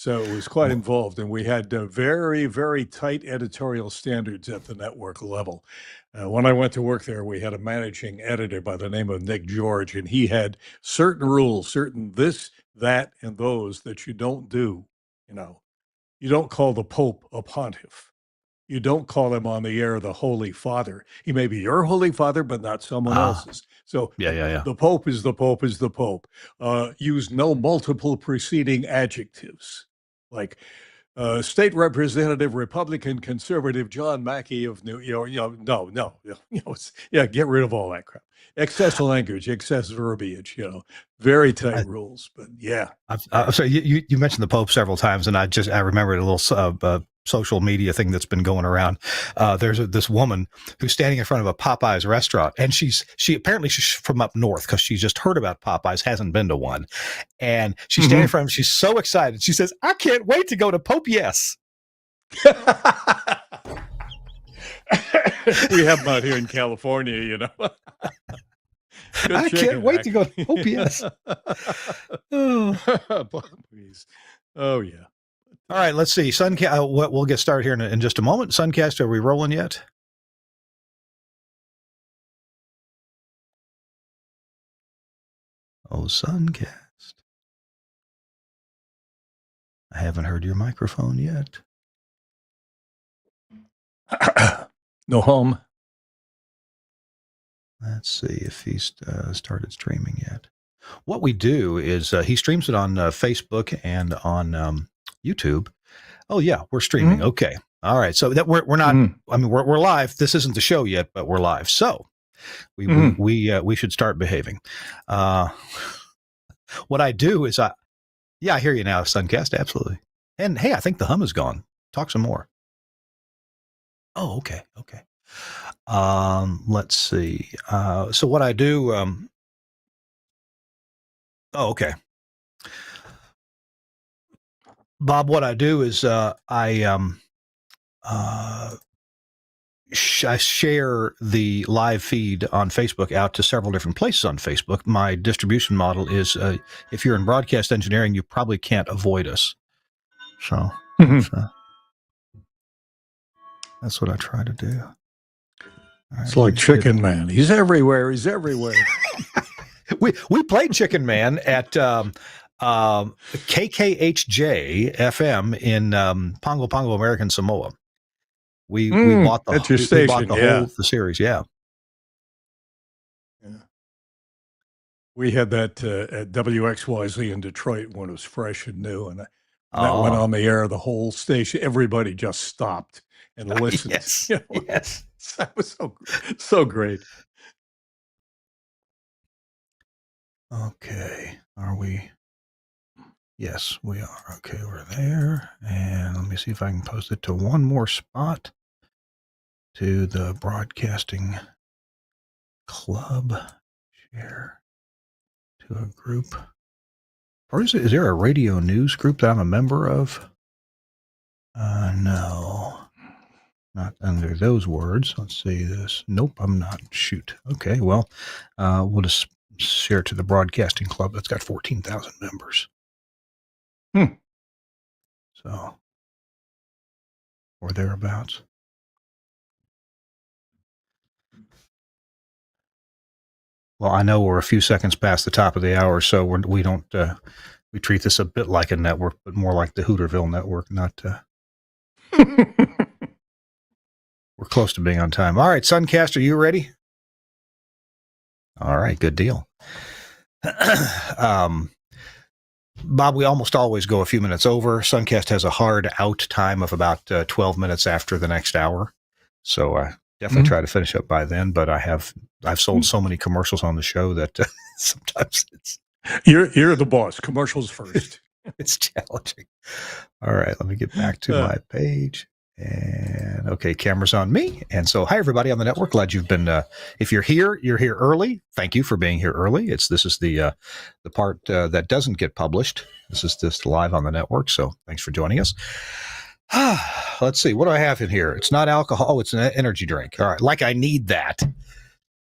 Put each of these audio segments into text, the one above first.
So it was quite involved, and we had very, very tight editorial standards at the network level. When I went to work there, we had a managing editor by the name of Nick George, and he had certain rules, certain this, that, and those that you don't do. You know, you don't call the Pope a pontiff. You don't call him on the air the Holy Father. He may be your Holy Father, but not someone Ah, else's. So yeah, yeah, yeah. the Pope is the Pope is the Pope. Use no multiple preceding adjectives like State Representative Republican Conservative John Mackey of yeah, get rid of all that crap. Excess language, excess verbiage, very tight rules. But yeah. So you mentioned the Pope several times, and I remembered a little social media thing that's been going around. There's this woman who's standing in front of a Popeyes restaurant, and she's from up north because she's just heard about Popeyes, hasn't been to one, and she's standing in front of him. She's so excited. She says, "I can't wait to go to Pope Yes." We have them out here in California, I can't wait to go to Pope Yes. Oh yeah. All right, let's see. Suncast. We'll get started here in just a moment. Suncast, are we rolling yet? Oh, Suncast. I haven't heard your microphone yet. No home. Let's see if he's started streaming yet. What we do is he streams it on Facebook and on YouTube. Oh yeah, we're streaming. Mm-hmm. Okay, all right. So that we're not. Mm-hmm. I mean, we're live. This isn't the show yet, but we're live. So we should start behaving. What I do is I hear you now, Suncast. Absolutely. And hey, I think the hum is gone. Talk some more. Oh, okay. Let's see. So what I do. Okay. Bob, what I do is I share the live feed on Facebook out to several different places on Facebook. My distribution model is if you're in broadcast engineering, you probably can't avoid us. So, that's what I try to do. Right, it's like Chicken Man. He's everywhere. We played Chicken Man at KKHJ FM in Pongo Pongo, American Samoa. We bought the whole series. Yeah. We had that at WXYZ in Detroit when it was fresh and new, and that went on the air. The whole station, everybody just stopped and listened. Yes, yes, that was so great. Okay, are we? Yes, we are. Okay, we're there. And let me see if I can post it to one more spot to the broadcasting club. Share to a group. Or is there a radio news group that I'm a member of? No. Not under those words. Let's see this. Nope, I'm not. Shoot. Okay, well, we'll just share it to the broadcasting club. That's got 14,000 members. So, or thereabouts. Well, I know we're a few seconds past the top of the hour, so we don't we treat this a bit like a network, but more like the Hooterville network. Not. We're close to being on time. All right, Suncast, are you ready? All right, good deal. Bob, we almost always go a few minutes over. Suncast has a hard out time of about 12 minutes after the next hour. So I definitely try to finish up by then, but I've sold so many commercials on the show that sometimes it's... You're the boss. Commercials first. It's challenging. All right, let me get back to my page. And okay, camera's on me. And so, hi everybody on the network. Glad you've been. If you're here early. Thank you for being here early. This is the part that doesn't get published. This is live on the network. So thanks for joining us. Let's see. What do I have in here? It's not alcohol. Oh, it's an energy drink. All right. Like I need that.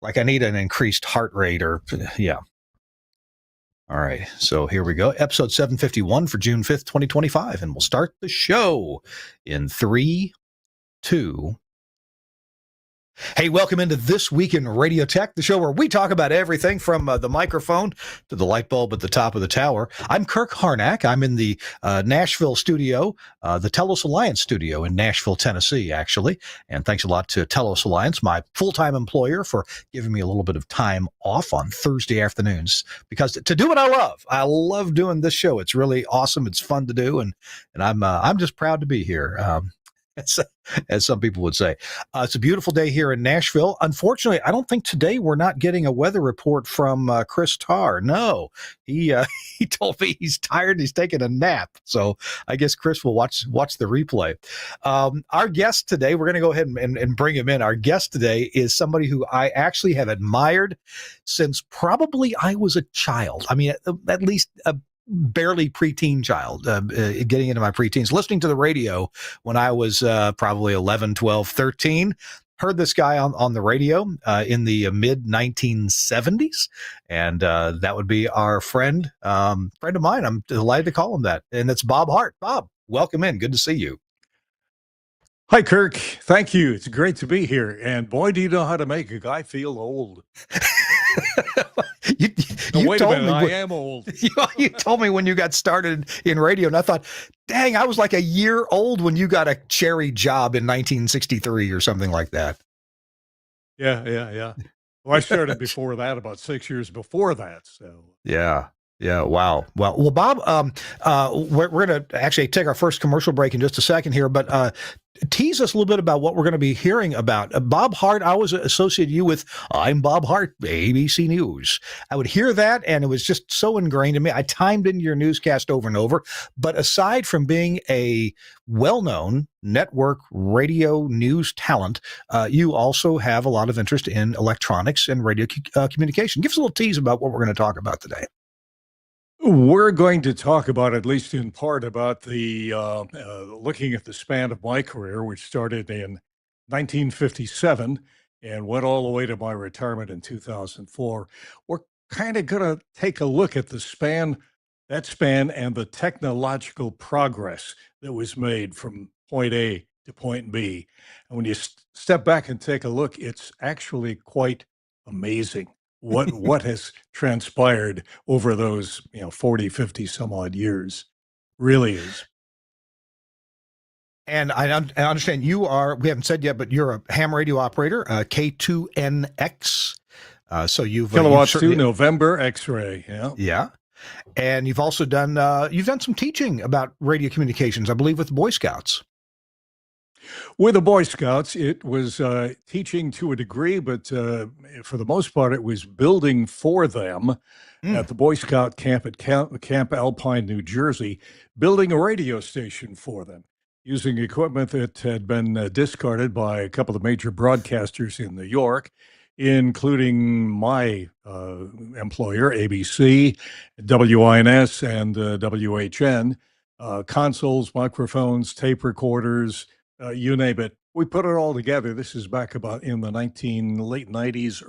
Like I need an increased heart rate or yeah. All right. So here we go. Episode 751 for June 5th, 2025. And we'll start the show in 3, 2. Hey, welcome into This Week in Radio Tech, the show where we talk about everything from the microphone to the light bulb at the top of the tower. I'm Kirk Harnack. I'm in the Nashville studio, the Telos Alliance studio in Nashville, Tennessee, actually. And thanks a lot to Telos Alliance, my full-time employer, for giving me a little bit of time off on Thursday afternoons, because to do what I love doing this show. It's really awesome. It's fun to do, and I'm just proud to be here. As some people would say. It's a beautiful day here in Nashville. Unfortunately, I don't think today we're not getting a weather report from Chris Tarr. No, he he told me he's tired. He's taking a nap. So I guess Chris will watch the replay. Our guest today, we're going to go ahead and bring him in. Our guest today is somebody who I actually have admired since probably I was a child. I mean, at least a barely preteen child, getting into my preteens, listening to the radio when I was probably 11, 12, 13. Heard this guy on the radio in the mid 1970s. And that would be our friend of mine. I'm delighted to call him that. And it's Bob Hart. Bob, welcome in. Good to see you. Hi, Kirk. Thank you. It's great to be here. And boy, do you know how to make a guy feel old. you wait a told minute, me I am old. You told me when you got started in radio, and I thought, dang, I was like a year old when you got a cherry job in 1963 or something like that. Yeah. Well, I started before that, about 6 years before that. So Yeah. Wow. Well, Bob, we're going to actually take our first commercial break in just a second here, but tease us a little bit about what we're going to be hearing about. Bob Hart, I always associate you with, I'm Bob Hart, ABC News. I would hear that, and it was just so ingrained in me. I timed into your newscast over and over. But aside from being a well-known network radio news talent, you also have a lot of interest in electronics and radio communication. Give us a little tease about what we're going to talk about today. we're going to talk about, at least in part, about the looking at the span of my career, which started in 1957 and went all the way to my retirement in 2004. We're kind of going to take a look at that span and the technological progress that was made from point A to point B. And when you step back and take a look, it's actually quite amazing what has transpired over those 40, 50 some odd years. Really is. And I understand we haven't said yet, but you're a ham radio operator, K2NX. So you've Kilowatts to November X-ray. Yeah. And you've also done some teaching about radio communications, I believe, with Boy Scouts. With the Boy Scouts, it was teaching to a degree, but for the most part, it was building for them at the Boy Scout camp at Camp Alpine, New Jersey, building a radio station for them, using equipment that had been discarded by a couple of major broadcasters in New York, including my employer, ABC, WINS, and WHN, consoles, microphones, tape recorders, you name it. We put it all together. This is back about in the late 90s,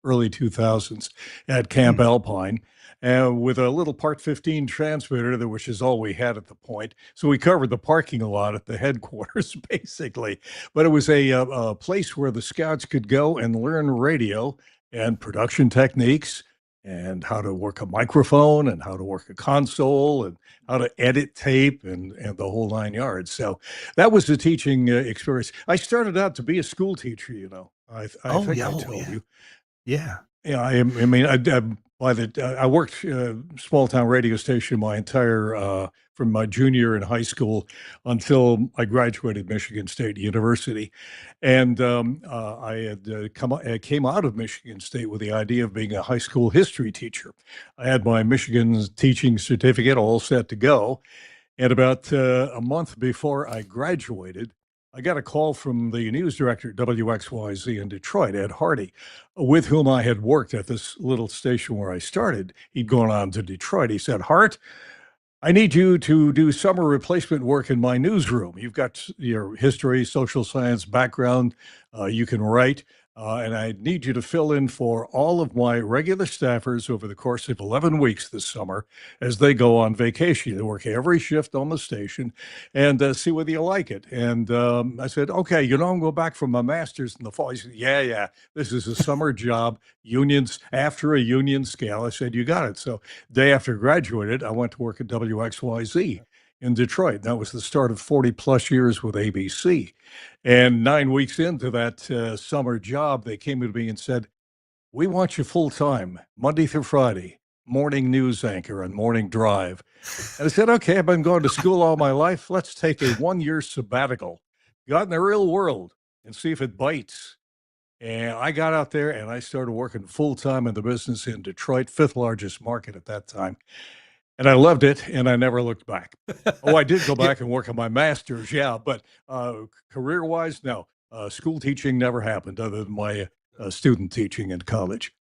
early 2000s at Camp Alpine, with a little Part 15 transmitter, which is all we had at the point. So we covered the parking lot at the headquarters, basically. But it was a place where the scouts could go and learn radio and production techniques and how to work a microphone and how to work a console and how to edit tape and the whole 9 yards. So that was the teaching experience. I started out to be a school teacher, I think I told you. Yeah. Yeah, I worked small town radio station my entire from my junior in high school until I graduated Michigan State University, and I had came out of Michigan State with the idea of being a high school history teacher. I had my Michigan teaching certificate all set to go, and about a month before I graduated, I got a call from the news director at WXYZ in Detroit, Ed Hardy, with whom I had worked at this little station where I started. He'd gone on to Detroit. He said, Hart, I need you to do summer replacement work in my newsroom. You've got your history, social science background. You can write. and I need you to fill in for all of my regular staffers over the course of 11 weeks this summer as they go on vacation. They work every shift on the station and see whether you like it. And I said, okay, I'm going back for my master's in the fall. He said, yeah, this is a summer job, unions after a union scale. I said, you got it. So day after I graduated, I went to work at WXYZ in Detroit. That was the start of 40 plus years with ABC. And 9 weeks into that summer job, they came to me and said, we want you full time, Monday through Friday, morning news anchor and morning drive. And I said, okay, I've been going to school all my life. Let's take a 1 year sabbatical, go out in the real world and see if it bites. And I got out there and I started working full time in the business in Detroit, fifth largest market at that time. And I loved it, and I never looked back. Oh, I did go back and work on my master's, yeah, but career-wise, no. School teaching never happened other than my student teaching in college.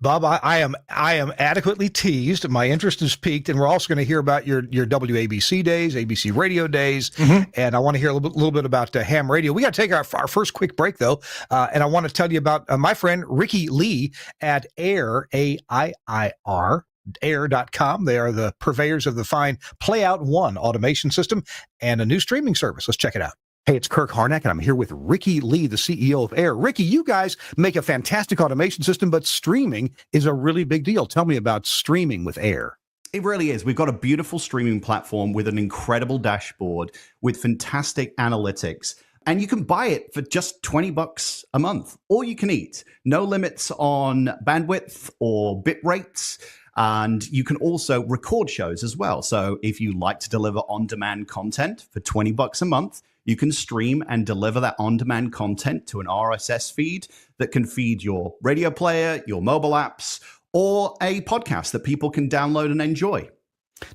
Bob, I am adequately teased. My interest is piqued, and we're also going to hear about your WABC days, ABC radio days, and I want to hear a little bit about ham radio. We got to take our first quick break, though, and I want to tell you about my friend Ricky Lee at AIR, AIIR. Air.com. They are the purveyors of the fine Playout One automation system and a new streaming service. Let's check it out. Hey, it's Kirk Harnack, and I'm here with Ricky Lee, the CEO of AIR. Ricky, you guys make a fantastic automation system, but streaming is a really big deal. Tell me about streaming with AIR. It really is. We've got a beautiful streaming platform with an incredible dashboard with fantastic analytics. And you can buy it for just $20 a month. All you can eat. No limits on bandwidth or bit rates. And you can also record shows as well. So if you like to deliver on-demand content for $20 a month, you can stream and deliver that on-demand content to an RSS feed that can feed your radio player, your mobile apps, or a podcast that people can download and enjoy.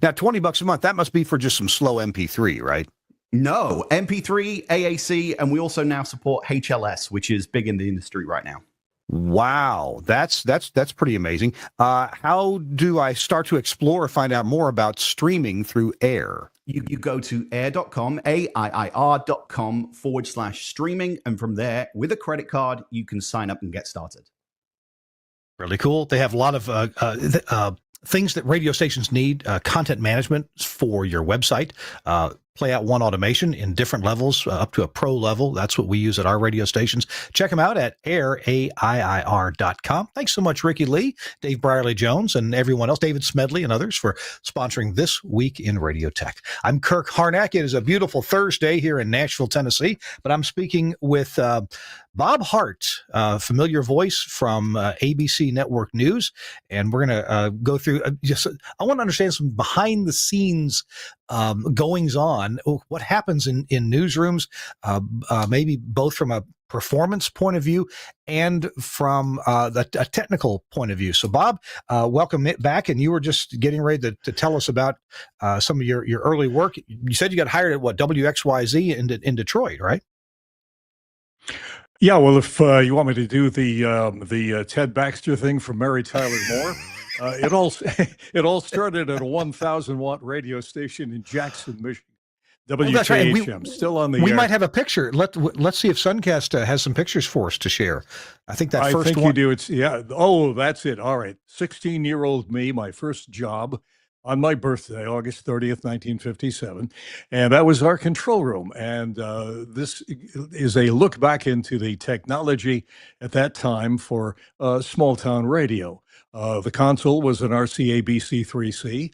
Now, $20 a month, that must be for just some slow MP3, right? No, MP3, AAC, and we also now support HLS, which is big in the industry right now. Wow, that's pretty amazing. How do I start to explore or find out more about streaming through AIR? You go to air.com, AIIR.com/streaming. And from there, with a credit card, you can sign up and get started. Really cool. They have a lot of things that radio stations need, content management for your website, Playout One automation in different levels, up to a pro level. That's what we use at our radio stations. Check them out at AIIR.com. Thanks so much, Ricky Lee, Dave Brierly-Jones, and everyone else, David Smedley and others, for sponsoring This Week in Radio Tech. I'm Kirk Harnack. It is a beautiful Thursday here in Nashville, Tennessee, but I'm speaking with Bob Hart, familiar voice from ABC Network News, and we're going to go through I want to understand some behind the scenes goings on, what happens in newsrooms, maybe both from a performance point of view and from a technical point of view. So, Bob, welcome back. And you were just getting ready to tell us about some of your early work. You said you got hired at WXYZ in Detroit, right? Yeah, well, if you want me to do the Ted Baxter thing from Mary Tyler Moore, it all started at a 1,000-watt radio station in Jackson, Michigan. WKHM, right. Still on the we air. Might have a picture. Let's see if Suncast has some pictures for us to share. I think that first one. You do. It's Oh, that's it. All right. 16-year-old me, my first job on my birthday, August 30th, 1957. And that was our control room. And this is a look back into the technology at that time for small town radio. The console was an RCA-BC3C,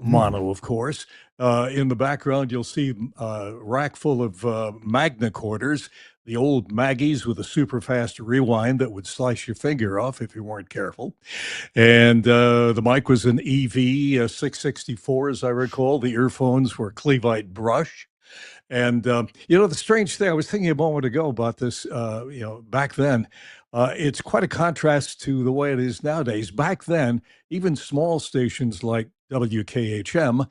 mono, of course. In the background, you'll see a rack full of Magnacorders, the old Maggies with a super fast rewind that would slice your finger off if you weren't careful. And the mic was an EV 664, as I recall. The earphones were Cleveite brush. And, the strange thing, I was thinking a moment ago about this, back then, it's quite a contrast to the way it is nowadays. Back then, even small stations like WKHM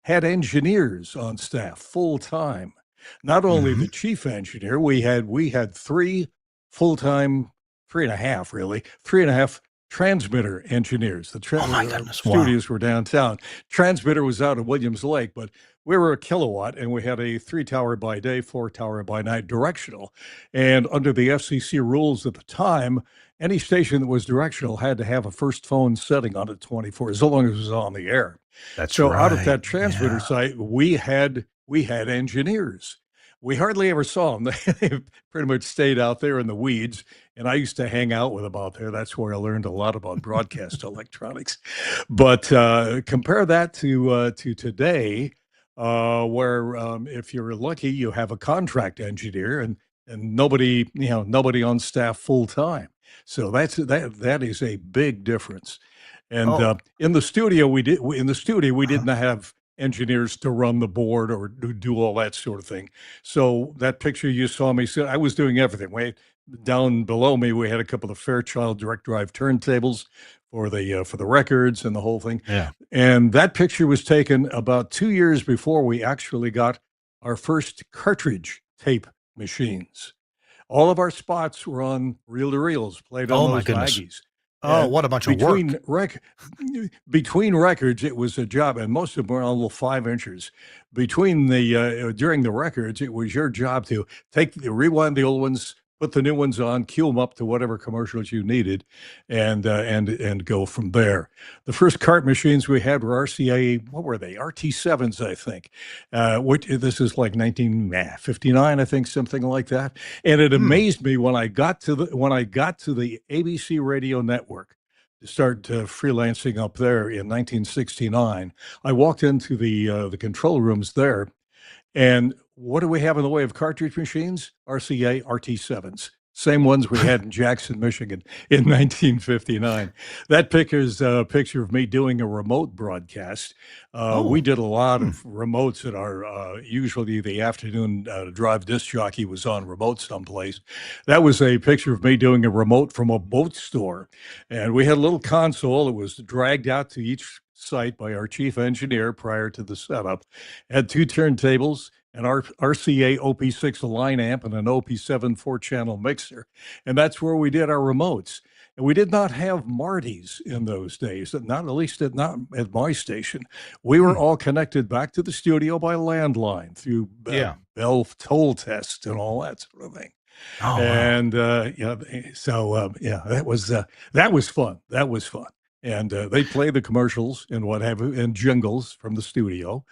had engineers on staff full time. Not only the chief engineer, we had three full-time, three and a half transmitter engineers. The studios were downtown. Transmitter was out at Williams Lake, but we were a kilowatt, and we had a 3-tower by day, 4-tower by night directional. And under the FCC rules at the time, any station that was directional had to have a first phone setting on it 24, as long as it was on the air. That's So out at right. that transmitter Yeah. site, we had engineers. We hardly ever saw them. They pretty much stayed out there in the weeds. And I used to hang out with them out there. That's where I learned a lot about broadcast electronics. But compare that to today, where if you're lucky, you have a contract engineer and nobody on staff full time. So that is a big difference. And Oh, in the studio, we didn't have engineers to run the board or do all that sort of thing. So that picture you saw me, I was doing everything. Down below me, we had a couple of Fairchild direct drive turntables for the records and the whole thing. yeah. And that picture was taken about 2 years before we actually got our first cartridge tape machines. All of our spots were on reel-to-reels, played on Oh my those goodness. Maggies. Oh, And what a bunch of between work. between records, it was a job, and most of them were on little 5 inches. Between during the records, it was your job to rewind the old ones, put the new ones on, cue them up to whatever commercials you needed, and go from there. The first cart machines we had were RCA. What were they? RT7s, I think. Which this is like 1959, I think, something like that. And it Hmm. amazed me when I got to the ABC radio network to start freelancing up there in 1969. I walked into the control rooms there, and what do we have in the way of cartridge machines? RCA RT7s. Same ones we had in Jackson, Michigan in 1959. That picture's a picture of me doing a remote broadcast. We Oh. did a lot Hmm. of remotes at our, usually the afternoon drive disc jockey was on remote someplace. That was a picture of me doing a remote from a boat store. And we had a little console that was dragged out to each site by our chief engineer prior to the setup. Had two turntables, an RCA OP6 line amp, and an OP7 4-channel mixer. And that's where we did our remotes. And we did not have Martys in those days, not at least not at my station. We were Hmm. all connected back to the studio by landline through Yeah. Bell toll tests and all that sort of thing. Oh, wow. And yeah, that was fun. That was fun. And they play the commercials and what have you, and jingles from the studio.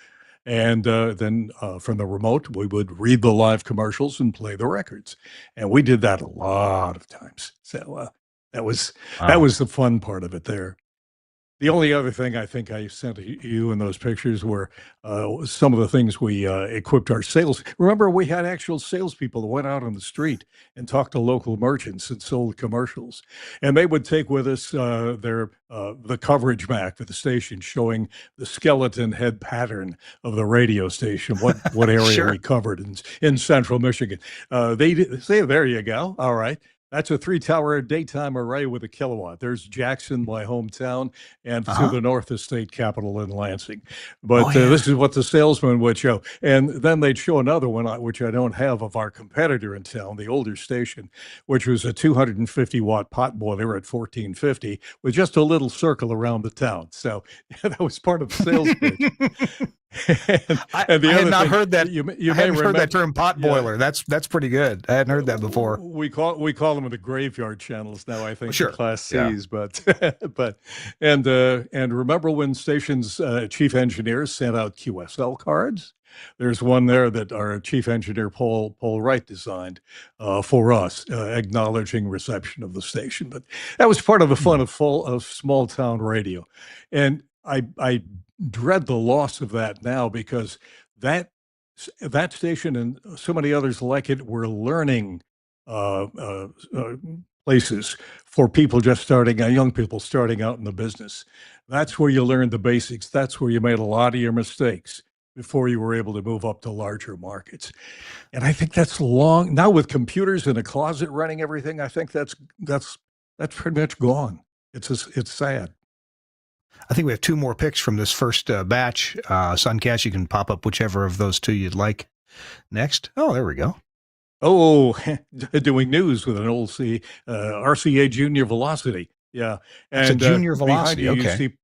And then from the remote, we would read the live commercials and play the records. And we did that a lot of times. So that was that Wow. was the fun part of it there. The only other thing I think I sent you in those pictures were some of the things we equipped our sales. Remember, we had actual salespeople that went out on the street and talked to local merchants and sold commercials, and they would take with us the coverage map for the station, showing the skeleton head pattern of the radio station, what area Sure. we covered in central Michigan. They say, "There you go. All right." That's a 3-tower daytime array with a kilowatt. There's Jackson, my hometown, and to Uh-huh. the north, the state capital in Lansing. Oh, But yeah. this is what the salesman would show. And then they'd show another one, which I don't have, of our competitor in town, the older station, which was a 250-watt pot boiler at 1450 with just a little circle around the town. So that was part of the sales pitch. and, I and I the had other not thing heard that. you I may hadn't heard that remember, term pot yeah, boiler. That's pretty good. I hadn't heard that before. we call them the graveyard channels now. I Oh, think the sure. Class Yeah. C's, but and remember when stations chief engineers sent out QSL cards? There's one there that our chief engineer Paul Wright designed for us, acknowledging reception of the station. But that was part of the Hmm. fun of small town radio, and I dread the loss of that now because that that station and so many others like it were learning uh, uh, uh, places for people just starting out, young people starting out in the business. That's where you learned the basics. That's where you made a lot of your mistakes before you were able to move up to larger markets. And I think that's long now with computers in a closet running everything. I think that's pretty much gone. It's sad. I think we have two more picks from this first batch. Suncast, you can pop up whichever of those two you'd like next. Oh, there we go. Oh, doing news with an old RCA Junior Velocity. Yeah. That's a And junior behind velocity. you, you Okay. see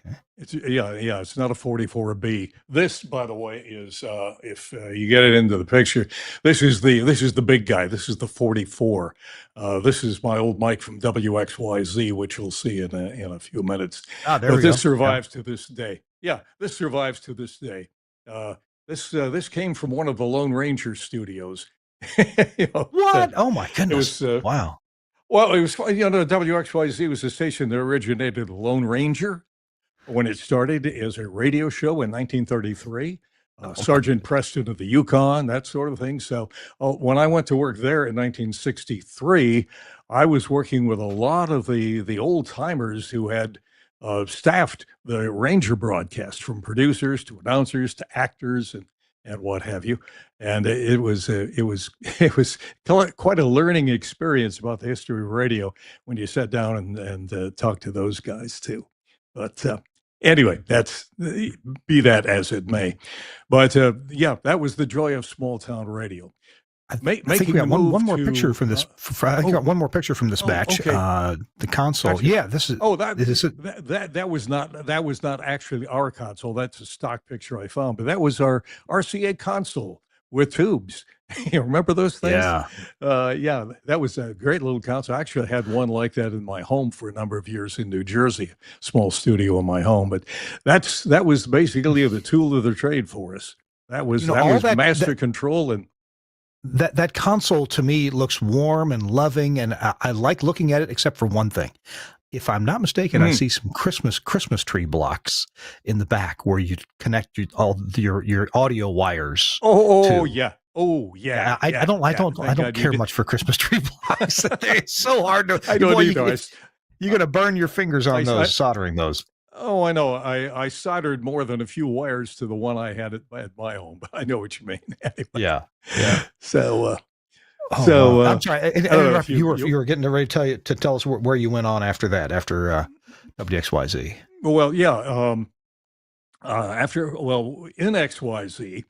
Okay. It's not a 44B. This, by the way, is if you get it into the picture, this is the big guy. This is the 44. This is my old mic from WXYZ, which you'll see in a few minutes. Ah, there But we this go. survives to this day. Yeah, this survives to this day. This came from one of the Lone Ranger studios. What? Oh my It goodness! was Wow. well, it was WXYZ was the station that originated the Lone Ranger when it started as a radio show in 1933. Oh my Sergeant goodness. Preston of the Yukon, that sort of thing. So when I went to work there in 1963, I was working with a lot of the old timers who had staffed the Ranger broadcast, from producers to announcers to actors and what have you. And it was quite a learning experience about the history of radio when you sat down and talked to those guys too. But anyway, that's be that as it may. But yeah, that was the joy of small town radio. I think we Making the got one move more picture to from this. I think we got one more picture from this batch. okay. The console. Actually, Yeah, this is. This is that was not actually our console. That's a stock picture I found, but that was our RCA console with tubes. You remember those things? Yeah. Yeah, that was a great little console. I actually had one like that in my home for a number of years in New Jersey, small studio in my home. But that was basically the tool of the trade for us. That was master control and. That console to me looks warm and loving, and I like looking at it, except for one thing. If I'm not mistaken, I see some Christmas tree blocks in the back where you connect all your audio wires. Oh yeah. Oh yeah. I don't care much for Christmas tree blocks. It's so hard to. I don't either. You're gonna burn your fingers on those soldering those. Oh, I know. I soldered more than a few wires to the one I had at my home, but I know what you mean. Anyway. Yeah. So, I'm sorry. You were getting ready to tell us where you went on after that, after WXYZ. Well, yeah. In XYZ,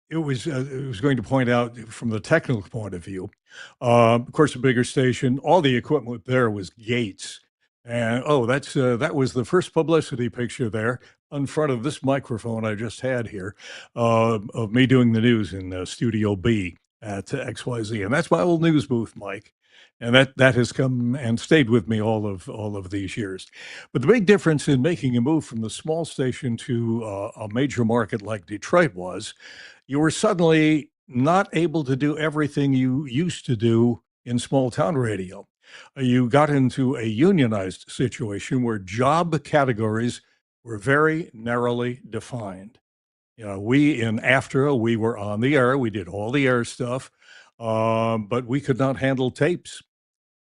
it was going to point out from the technical point of view. Of course, a bigger station. All the equipment there was Gates. And that was the first publicity picture there in front of this microphone I just had here of me doing the news in Studio B at XYZ, and that's my old news booth, Mike. And that has come and stayed with me all of these years. But the big difference in making a move from the small station to a major market like Detroit was, you were suddenly not able to do everything you used to do in small town radio. You got into a unionized situation where job categories were very narrowly defined. We in AFTRA, we were on the air, we did all the air stuff, but we could not handle tapes.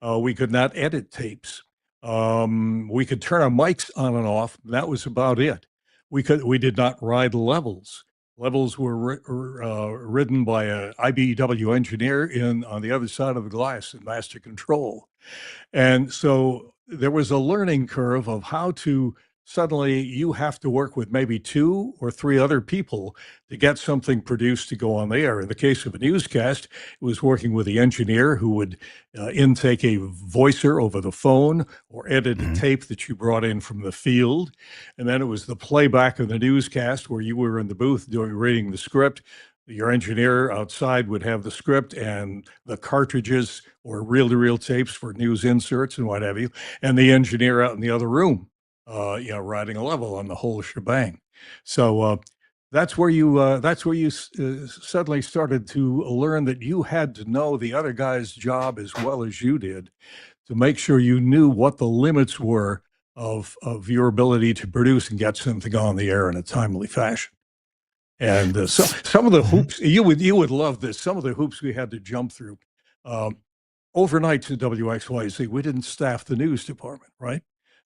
We could not edit tapes. We could turn our mics on and off. That was about it. We did not ride levels. Levels were ridden by an IBEW engineer on the other side of the glass in master control. And so there was a learning curve of how to suddenly you have to work with maybe 2 or 3 other people to get something produced to go on the air. In the case of a newscast, it was working with the engineer who would intake a voicer over the phone or edit a tape that you brought in from the field. And then it was the playback of the newscast where you were in the booth reading the script. Your engineer outside would have the script and the cartridges or reel-to-reel tapes for news inserts and what have you, and the engineer out in the other room, riding a level on the whole shebang. So that's where you suddenly started to learn that you had to know the other guy's job as well as you did to make sure you knew what the limits were of your ability to produce and get something on the air in a timely fashion. And so some of the hoops you would love this. Some of the hoops we had to jump through. Overnight to WXYZ, we didn't staff the news department, right?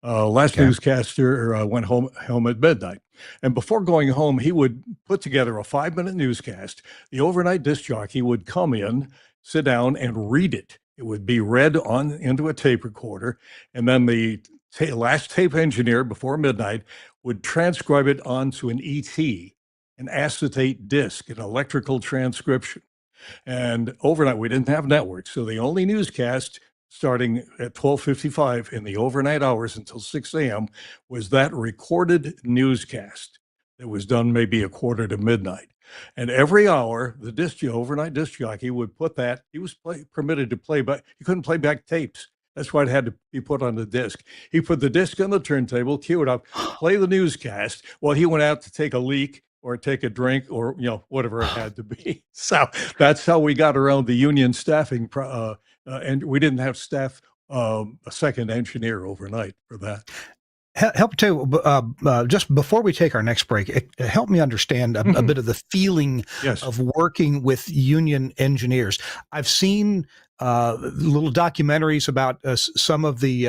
Last newscaster went home at midnight. And before going home, he would put together a 5-minute newscast. The overnight disc jockey would come in, sit down, and read it. It would be read into a tape recorder. And then the last tape engineer before midnight would transcribe it onto an ET, an acetate disc, an electrical transcription. And overnight, we didn't have networks. So the only newscast starting at 12:55 in the overnight hours until 6 a.m. was that recorded newscast that was done maybe a quarter to midnight. And every hour, overnight disc jockey would put that. He was permitted to play, but he couldn't play back tapes. That's why it had to be put on the disc. He put the disc on the turntable, cue it up, play the newscast while he went out to take a leak or take a drink or whatever it had to be. So that's how we got around the union staffing, and we didn't have staff a second engineer overnight for that. Help too. Just before we take our next break, help me understand a bit of the feeling Yes. of working with union engineers. I've seen little documentaries about some of the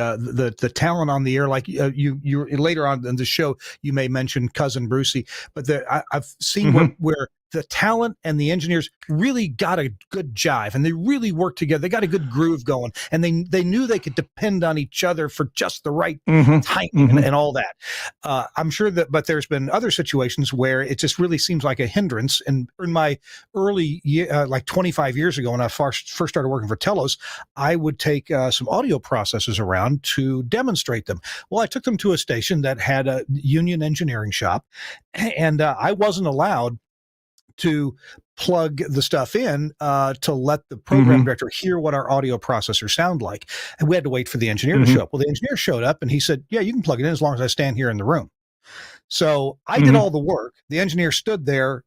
talent on the air. Like you later on in the show, you may mention Cousin Brucey, but I've seen where the talent and the engineers really got a good jive and they really worked together. They got a good groove going and they knew they could depend on each other for just the right timing and all that. I'm sure but there's been other situations where it just really seems like a hindrance. And in my early year, like 25 years ago, when I first started working for Telos, I would take some audio processors around to demonstrate them. Well, I took them to a station that had a union engineering shop and I wasn't allowed to plug the stuff in to let the program director hear what our audio processors sound like. And we had to wait for the engineer to show up. Well, the engineer showed up and he said, yeah, you can plug it in as long as I stand here in the room. So I did all the work. The engineer stood there,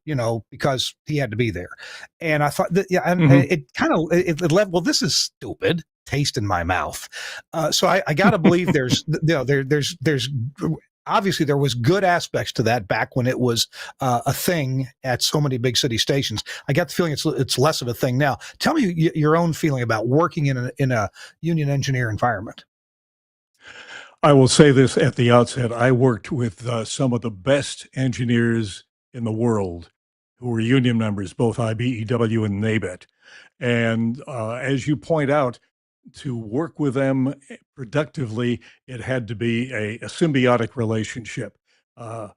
because he had to be there. And I thought that, it kind of, it led, well, this is stupid taste in my mouth. So I got to believe there's obviously there was good aspects to that back when it was a thing at so many big city stations. I got the feeling it's less of a thing now. Tell me your own feeling about working in a union engineer environment. I will say this at the outset. I worked with some of the best engineers in the world who were union members, both IBEW and NABET. And as you point out, to work with them productively, it had to be a symbiotic relationship. The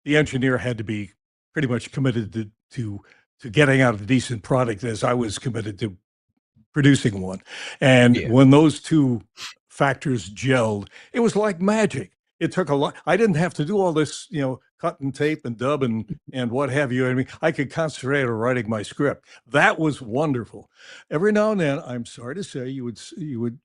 engineer had to be pretty much committed to getting out a decent product as I was committed to producing one. And when those two factors gelled, it was like magic. It took a lot. I didn't have to do all this, cut and tape and dub and what have you. I mean, I could concentrate on writing my script. That was wonderful. Every now and then, I'm sorry to say, you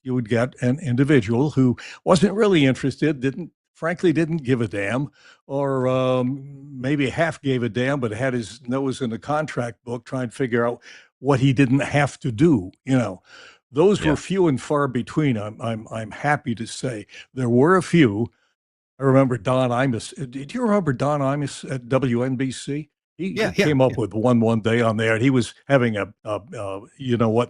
would get an individual who wasn't really interested, frankly didn't give a damn, or maybe half gave a damn, but had his nose in the contract book trying to figure out what he didn't have to do. Those were few and far between. I'm happy to say there were a few. I remember Don Imus. Did you remember Don Imus at WNBC? He came up with one day on there, and he was having a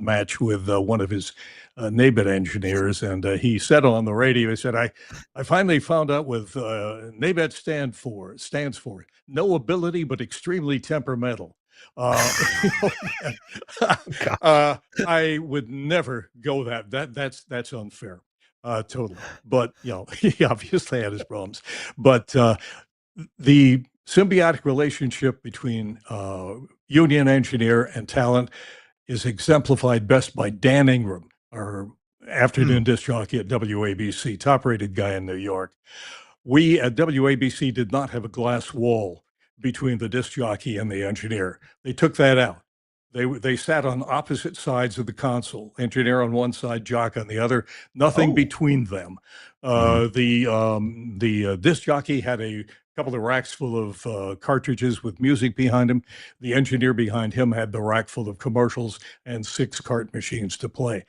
match with one of his NABET engineers, and he said on the radio, he said, I finally found out what NABET stands for no ability, but extremely temperamental. I would never go that's unfair. Totally. But, he obviously had his problems. But the symbiotic relationship between union engineer and talent is exemplified best by Dan Ingram, our afternoon disc jockey at WABC, top-rated guy in New York. We at WABC did not have a glass wall between the disc jockey and the engineer. They took that out. They sat on opposite sides of the console, engineer on one side, jock on the other, nothing between them. The disc jockey had a couple of racks full of cartridges with music behind him. The engineer behind him had the rack full of commercials and 6 cart machines to play.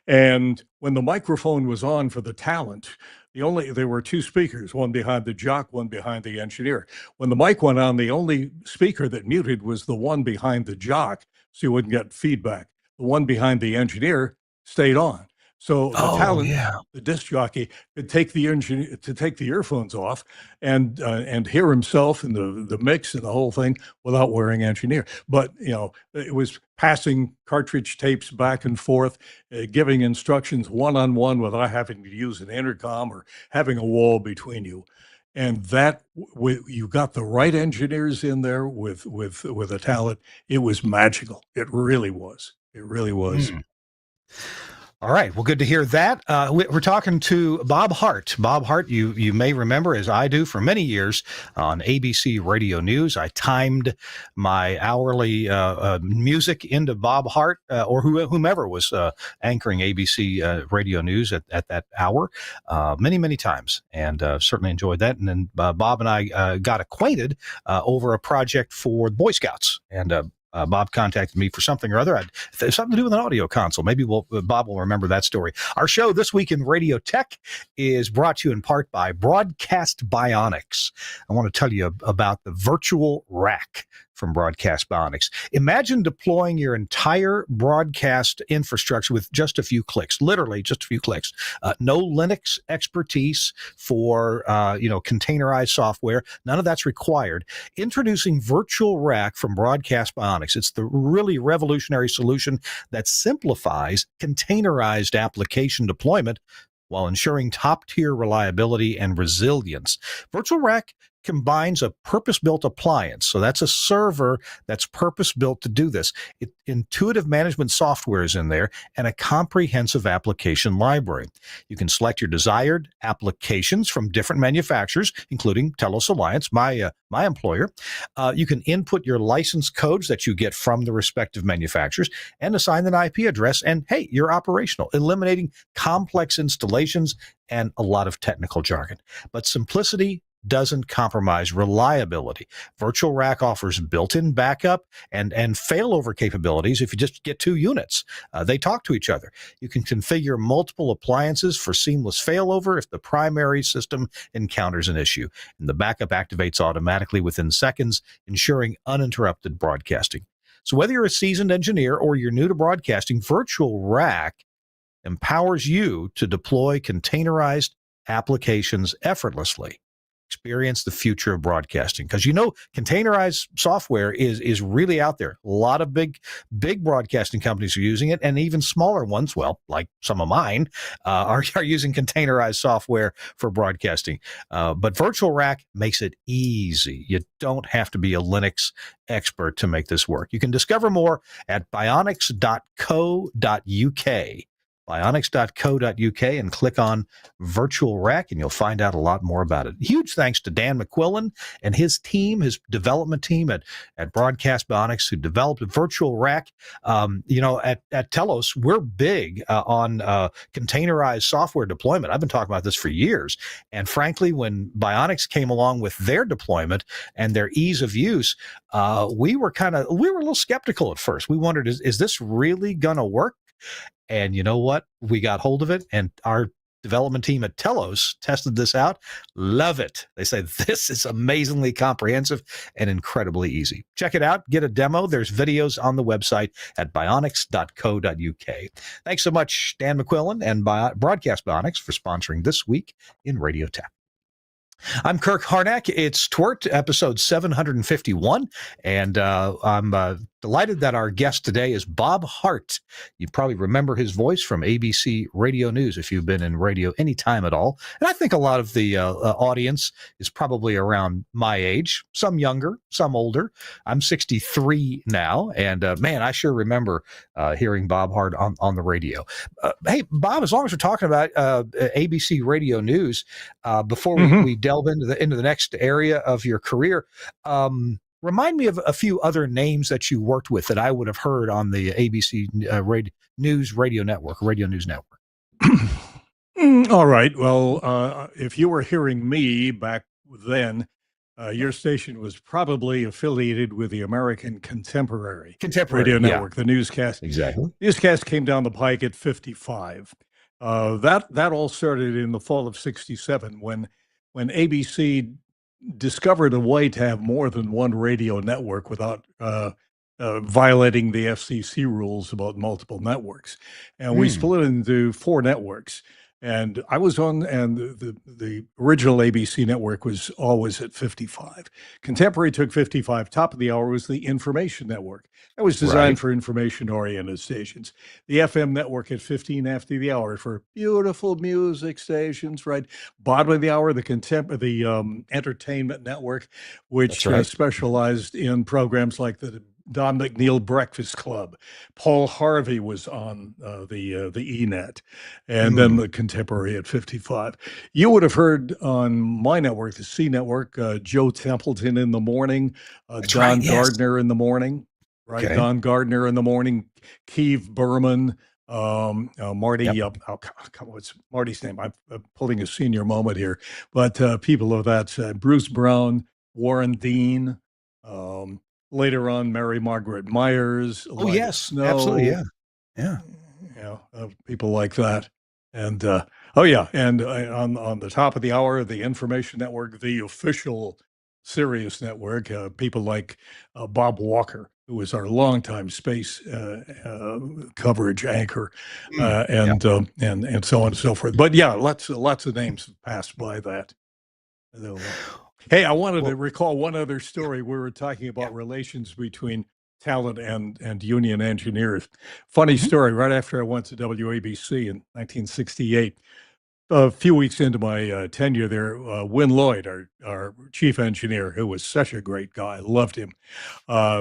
And when the microphone was on for the talent, there were 2 speakers, one behind the jock, one behind the engineer. When the mic went on, the only speaker that muted was the one behind the jock, so you wouldn't get feedback. The one behind the engineer stayed on. So the talent, the disc jockey, could take the earphones off and hear himself in the mix and the whole thing without wearing engineer. But it was passing cartridge tapes back and forth, giving instructions one-on-one without having to use an intercom or having a wall between you. And that you got the right engineers in there with a talent. It was magical. It really was. It really was. All right. Well, good to hear that. We're talking to Bob Hart. Bob Hart, you may remember, as I do, for many years on ABC Radio News. I timed my hourly music into Bob Hart or whomever was anchoring ABC Radio News at that hour many, many times, and certainly enjoyed that. And then Bob and I got acquainted over a project for the Boy Scouts. And Bob contacted me for something or other. Something to do with an audio console. Maybe Bob will remember that story. Our show this week in Radio Tech is brought to you in part by Broadcast Bionics. I want to tell you about the virtual rack from Broadcast Bionics. Imagine deploying your entire broadcast infrastructure with just a few clicks, literally just a few clicks. No Linux expertise for, containerized software. None of that's required. Introducing Virtual Rack from Broadcast Bionics. It's the really revolutionary solution that simplifies containerized application deployment while ensuring top-tier reliability and resilience. Virtual Rack combines a purpose-built appliance. So that's a server that's purpose-built to do this. Intuitive management software is in there and a comprehensive application library. You can select your desired applications from different manufacturers, including Telos Alliance, my employer. You can input your license codes that you get from the respective manufacturers and assign an IP address. And hey, you're operational, eliminating complex installations and a lot of technical jargon. But simplicity doesn't compromise reliability. Virtual Rack offers built-in backup and failover capabilities if you just get two units. They talk to each other. You can configure multiple appliances for seamless failover if the primary system encounters an issue. And the backup activates automatically within seconds, ensuring uninterrupted broadcasting. So whether you're a seasoned engineer or you're new to broadcasting, Virtual Rack empowers you to deploy containerized applications effortlessly. Experience the future of broadcasting, because containerized software is really out there. A lot of big broadcasting companies are using it, and even smaller ones, well, like some of mine, are using containerized software for broadcasting. But Virtual Rack makes it easy. You don't have to be a Linux expert to make this work. You can discover more at bionics.co.uk. bionics.co.uk and click on Virtual Rack, and you'll find out a lot more about it. Huge thanks to Dan McQuillan and his team, his development team at Broadcast Bionics, who developed Virtual Rack. At Telos, we're big on containerized software deployment. I've been talking about this for years. And frankly, when Bionics came along with their deployment and their ease of use, we were a little skeptical at first. We wondered, is this really going to work? And you know what? We got hold of it, and our development team at Telos tested this out. Love it. They say this is amazingly comprehensive and incredibly easy. Check it out. Get a demo. There's videos on the website at bionics.co.uk. Thanks so much, Dan McQuillan and Broadcast Bionics, for sponsoring This Week in Radio Tech. I'm Kirk Harnack. It's TWiRT, episode 751, and I'm delighted that our guest today is Bob Hart. You probably remember his voice from ABC Radio News if you've been in radio any time at all. And I think a lot of the audience is probably around my age, some younger, some older. I'm 63 now, and man, I sure remember hearing Bob Hart on the radio. Hey, Bob, as long as we're talking about ABC Radio News, before we delve into the next area of your career, remind me of a few other names that you worked with that I would have heard on the ABC News Radio Network. All right. Well, if you were hearing me back then, your station was probably affiliated with the American Contemporary Radio Network, the newscast. Exactly. Newscast came down the pike at 55. That all started in the fall of 67 when ABC discovered a way to have more than one radio network without violating the FCC rules about multiple networks. And we split into 4 networks. And I was on, and the original ABC network was always at 55. Contemporary took 55. Top of the hour was the information network. That was designed for information-oriented stations. The FM network at 15 after the hour for beautiful music stations, right? Bottom of the hour, the entertainment network, which specialized in programs like the Don McNeil Breakfast Club. Paul Harvey was on the E-net, and then the Contemporary at 55. You would have heard on my network, the C network, Joe Templeton in the morning, That's Don right. Yes. Gardner in the morning, right? Okay. Don Gardner in the morning, Keith Berman, Marty. Yep. What's Marty's name? I'm pulling a senior moment here, but people of that, Bruce Brown, Warren Dean. Later on, Mary Margaret Myers, Oh, Lyda yes. Absolutely. Snow, Yeah. Yeah. people like that. And oh yeah, and on the top of the hour, the Information Network, the official Sirius network, people like Bob Walker, who was our longtime space coverage anchor, Yeah. and so on and so forth. But yeah, lots of names have passed by that. So, hey, I wanted to recall one other story. We were talking about relations between talent and union engineers. Funny story. Right after I went to WABC in 1968, a few weeks into my tenure there, Win Lloyd, our chief engineer, who was such a great guy, loved him.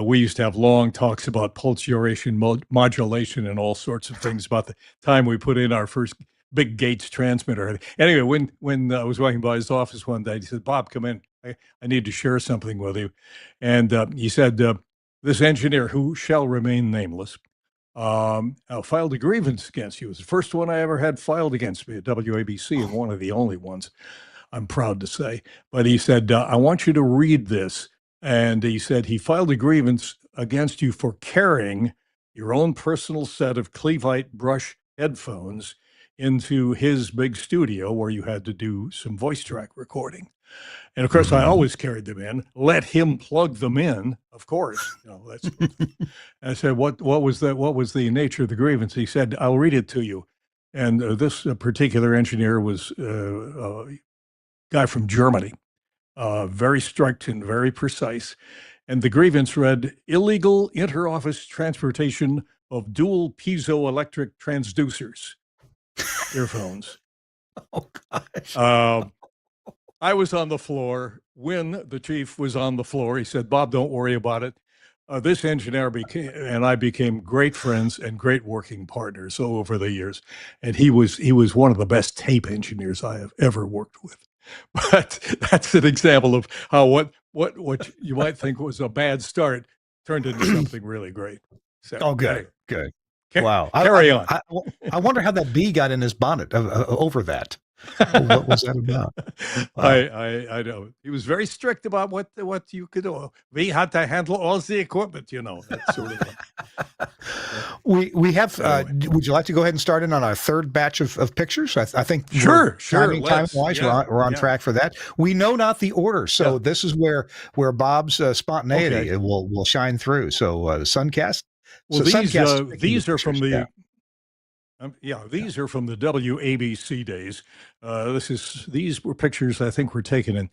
We used to have long talks about pulse duration modulation and all sorts of things about the time we put in our first big Gates transmitter. Anyway, when I was walking by his office one day, he said, "Bob, come in. I need to share something with you." And he said, "This engineer, who shall remain nameless, filed a grievance against you. It was the first one I ever had filed against me at WABC, and one of the only ones, I'm proud to say." But he said, "I want you to read this." And he said he filed a grievance against you for carrying your own personal set of Clevite brush headphones into his big studio where you had to do some voice track recording. And of course, I always carried them in, let him plug them in, of course. That's. I said, what was that? What was the nature of the grievance? He said, "I'll read it to you." And this particular engineer was a guy from Germany, very strict and very precise. And the grievance read, "Illegal interoffice transportation of dual piezoelectric transducers, earphones." Oh, gosh. I was on the floor. When the chief was on the floor, he said, "Bob, don't worry about it." This engineer and I became great friends and great working partners over the years. And he was one of the best tape engineers I have ever worked with. But that's an example of how what you might think was a bad start turned into something really great. So, Oh, good. anyway, Good. Wow. carry on. I wonder how that bee got in his bonnet over that. What was that about? Wow. I know he was very strict about what you could do. We had to handle all the equipment, that sort of thing. We have. Anyway. Would you like to go ahead and start in on our third batch of pictures? I think Sure. Timing wise, Yeah, we're on track for that. We know not the order, so this is where Bob's spontaneity will shine through. So Suncast. Well, Suncast these are from the. Yeah. These are from the WABC days. These were pictures I think were taken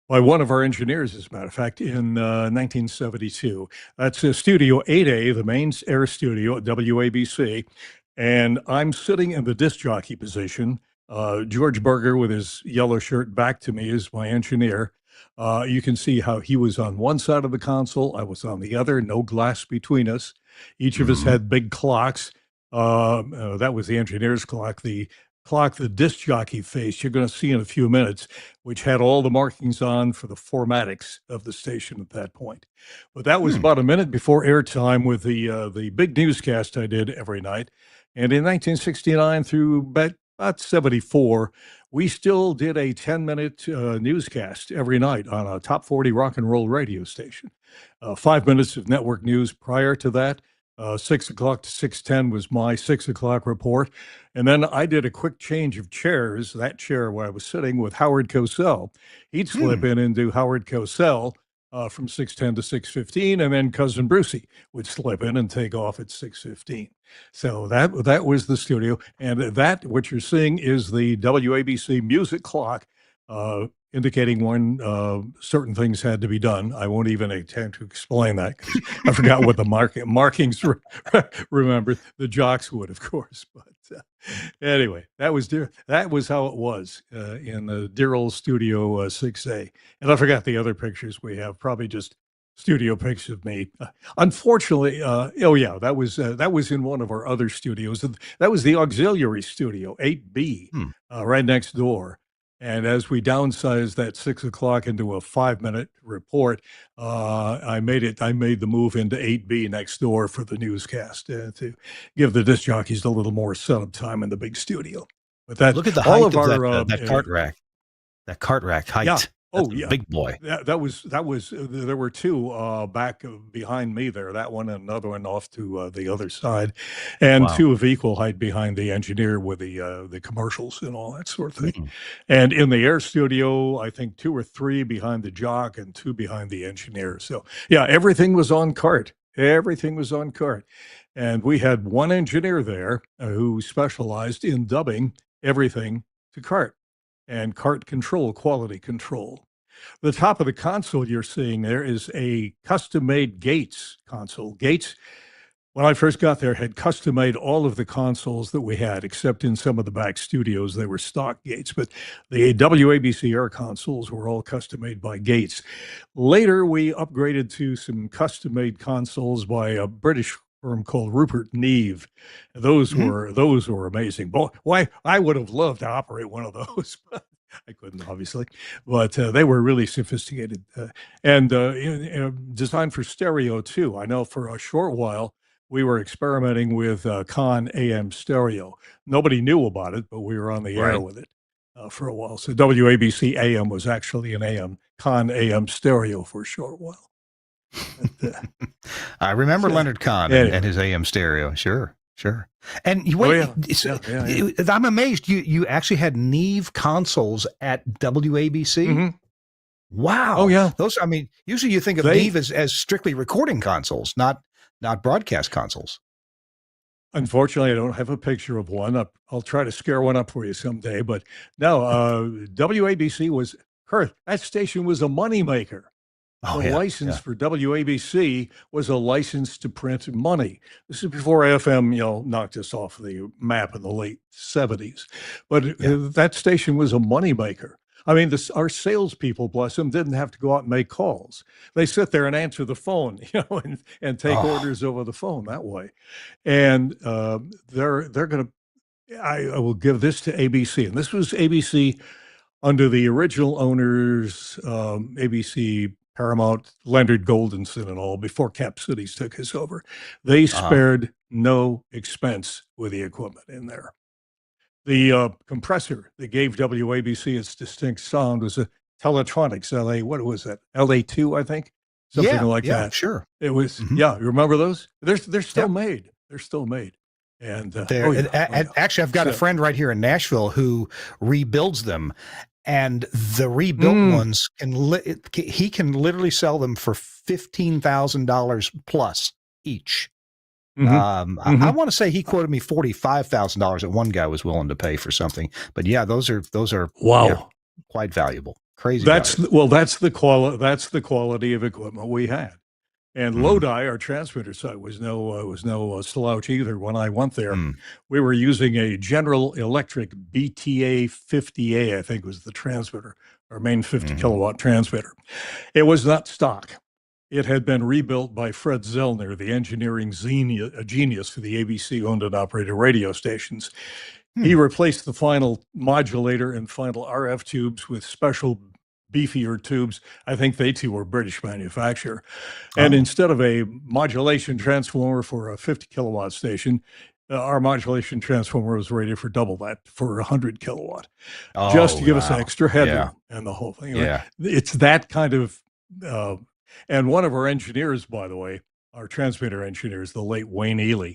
by one of our engineers, as a matter of fact, in 1972. That's Studio 8A, the main air studio at WABC. And I'm sitting in the disc jockey position. George Berger, with his yellow shirt back to me, is my engineer. You can see how he was on one side of the console. I was on the other, no glass between us. Each of us had big clocks. That was the engineer's clock. The clock the disc jockey faced, you're going to see in a few minutes, which had all the markings on for the formatics of the station at that point. But that was about a minute before airtime with the big newscast I did every night. And in 1969 through about 74, we still did a 10-minute newscast every night on a top 40 rock and roll radio station. 5 minutes of network news prior to that. 6 o'clock to 6:10 was my 6 o'clock report. And then I did a quick change of chairs, that chair where I was sitting with Howard Cosell. He'd slip in and do Howard Cosell from 6:10 to 6:15, and then Cousin Brucey would slip in and take off at 6:15. So that was the studio. And that, what you're seeing, is the WABC music clock, indicating when certain things had to be done. I won't even attempt to explain that because I forgot what the markings remember. The jocks would, of course. But anyway, that was how it was in the dear old Studio 6A. And I forgot the other pictures we have, probably just studio pics of me. Unfortunately, oh yeah, that was in one of our other studios. That was the auxiliary studio, 8B, Hmm. right next door. And as we downsized that 6 o'clock into a 5 minute report, I made the move into 8B next door for the newscast to give the disc jockeys a little more setup time in the big studio. But that Look at the all height of of our that cart rack. That cart rack yeah. height. That's Oh, a yeah. big boy. That was there were two back behind me there. That one and another one off to the other side, and Wow. two of equal height behind the engineer with the commercials and all that sort of thing. Mm. And in the air studio, I think two or three behind the jock and two behind the engineer. So yeah, everything was on cart. Everything was on cart, and we had one engineer there who specialized in dubbing everything to cart and cart control, quality control. The top of the console you're seeing there is a custom-made Gates console. Gates, when I first got there, had custom-made all of the consoles that we had, except in some of the back studios, they were stock Gates. But the WABC Air consoles were all custom-made by Gates. Later, we upgraded to some custom-made consoles by a British firm called Rupert Neve. Those were amazing. Boy, why I would have loved to operate one of those, but I couldn't, obviously. But they were really sophisticated and designed for stereo too. I know for a short while we were experimenting with Con AM stereo. Nobody knew about it, but we were on the air Right. with it for a while. So WABC AM was actually an AM Con AM stereo for a short while. But, I remember so, Leonard Kahn anyway. and his AM stereo. Sure. And you Oh, wait, yeah. Yeah. I'm amazed you actually had Neve consoles at WABC. Mhm. Wow. Oh, yeah. Those, I mean, usually you think of They- Neve as strictly recording consoles, not broadcast consoles. Unfortunately, I don't have a picture of one. I'll try to scare one up for you someday. But no, WABC was that station was a moneymaker. Oh, The yeah. license for WABC was a license to print money. This is before FM, knocked us off the map in the late 70s. But that station was a moneymaker. I mean, our salespeople, bless them, didn't have to go out and make calls. They sit there and answer the phone, and take orders over the phone that way. And they're going to. I will give this to ABC, and this was ABC under the original owners, ABC, Paramount, Leonard Goldenson, and all before Cap Cities took us over. They spared no expense with the equipment in there. The compressor that gave WABC its distinct sound was a Teletronics LA. What was that? LA2, I think, something like that. Sure. It was. Mhm. Yeah, you remember those? They're still made. They're still made. And actually, I've got a friend right here in Nashville who rebuilds them, and the rebuilt ones he can literally sell them for $15,000 plus each. I want to say he quoted me $45,000 that one guy was willing to pay for something, but yeah, those are wow, quite valuable. Crazy. That's the quality of equipment we had. And Lodi, our transmitter site, was no slouch either. When I went there, we were using a General Electric BTA 50A, I think was the transmitter, our main 50 kilowatt transmitter. It was not stock. It had been rebuilt by Fred Zellner, the engineering genius for the ABC owned and operated radio stations. He replaced the final modulator and final RF tubes with special beefier tubes. I think they too were British manufacture. And instead of a modulation transformer for a 50 kilowatt station, our modulation transformer was rated for double that, for 100 kilowatt, just to give us extra headroom and the whole thing. Yeah. It's that kind of, and one of our engineers, by the way, our transmitter engineers, the late Wayne Ely,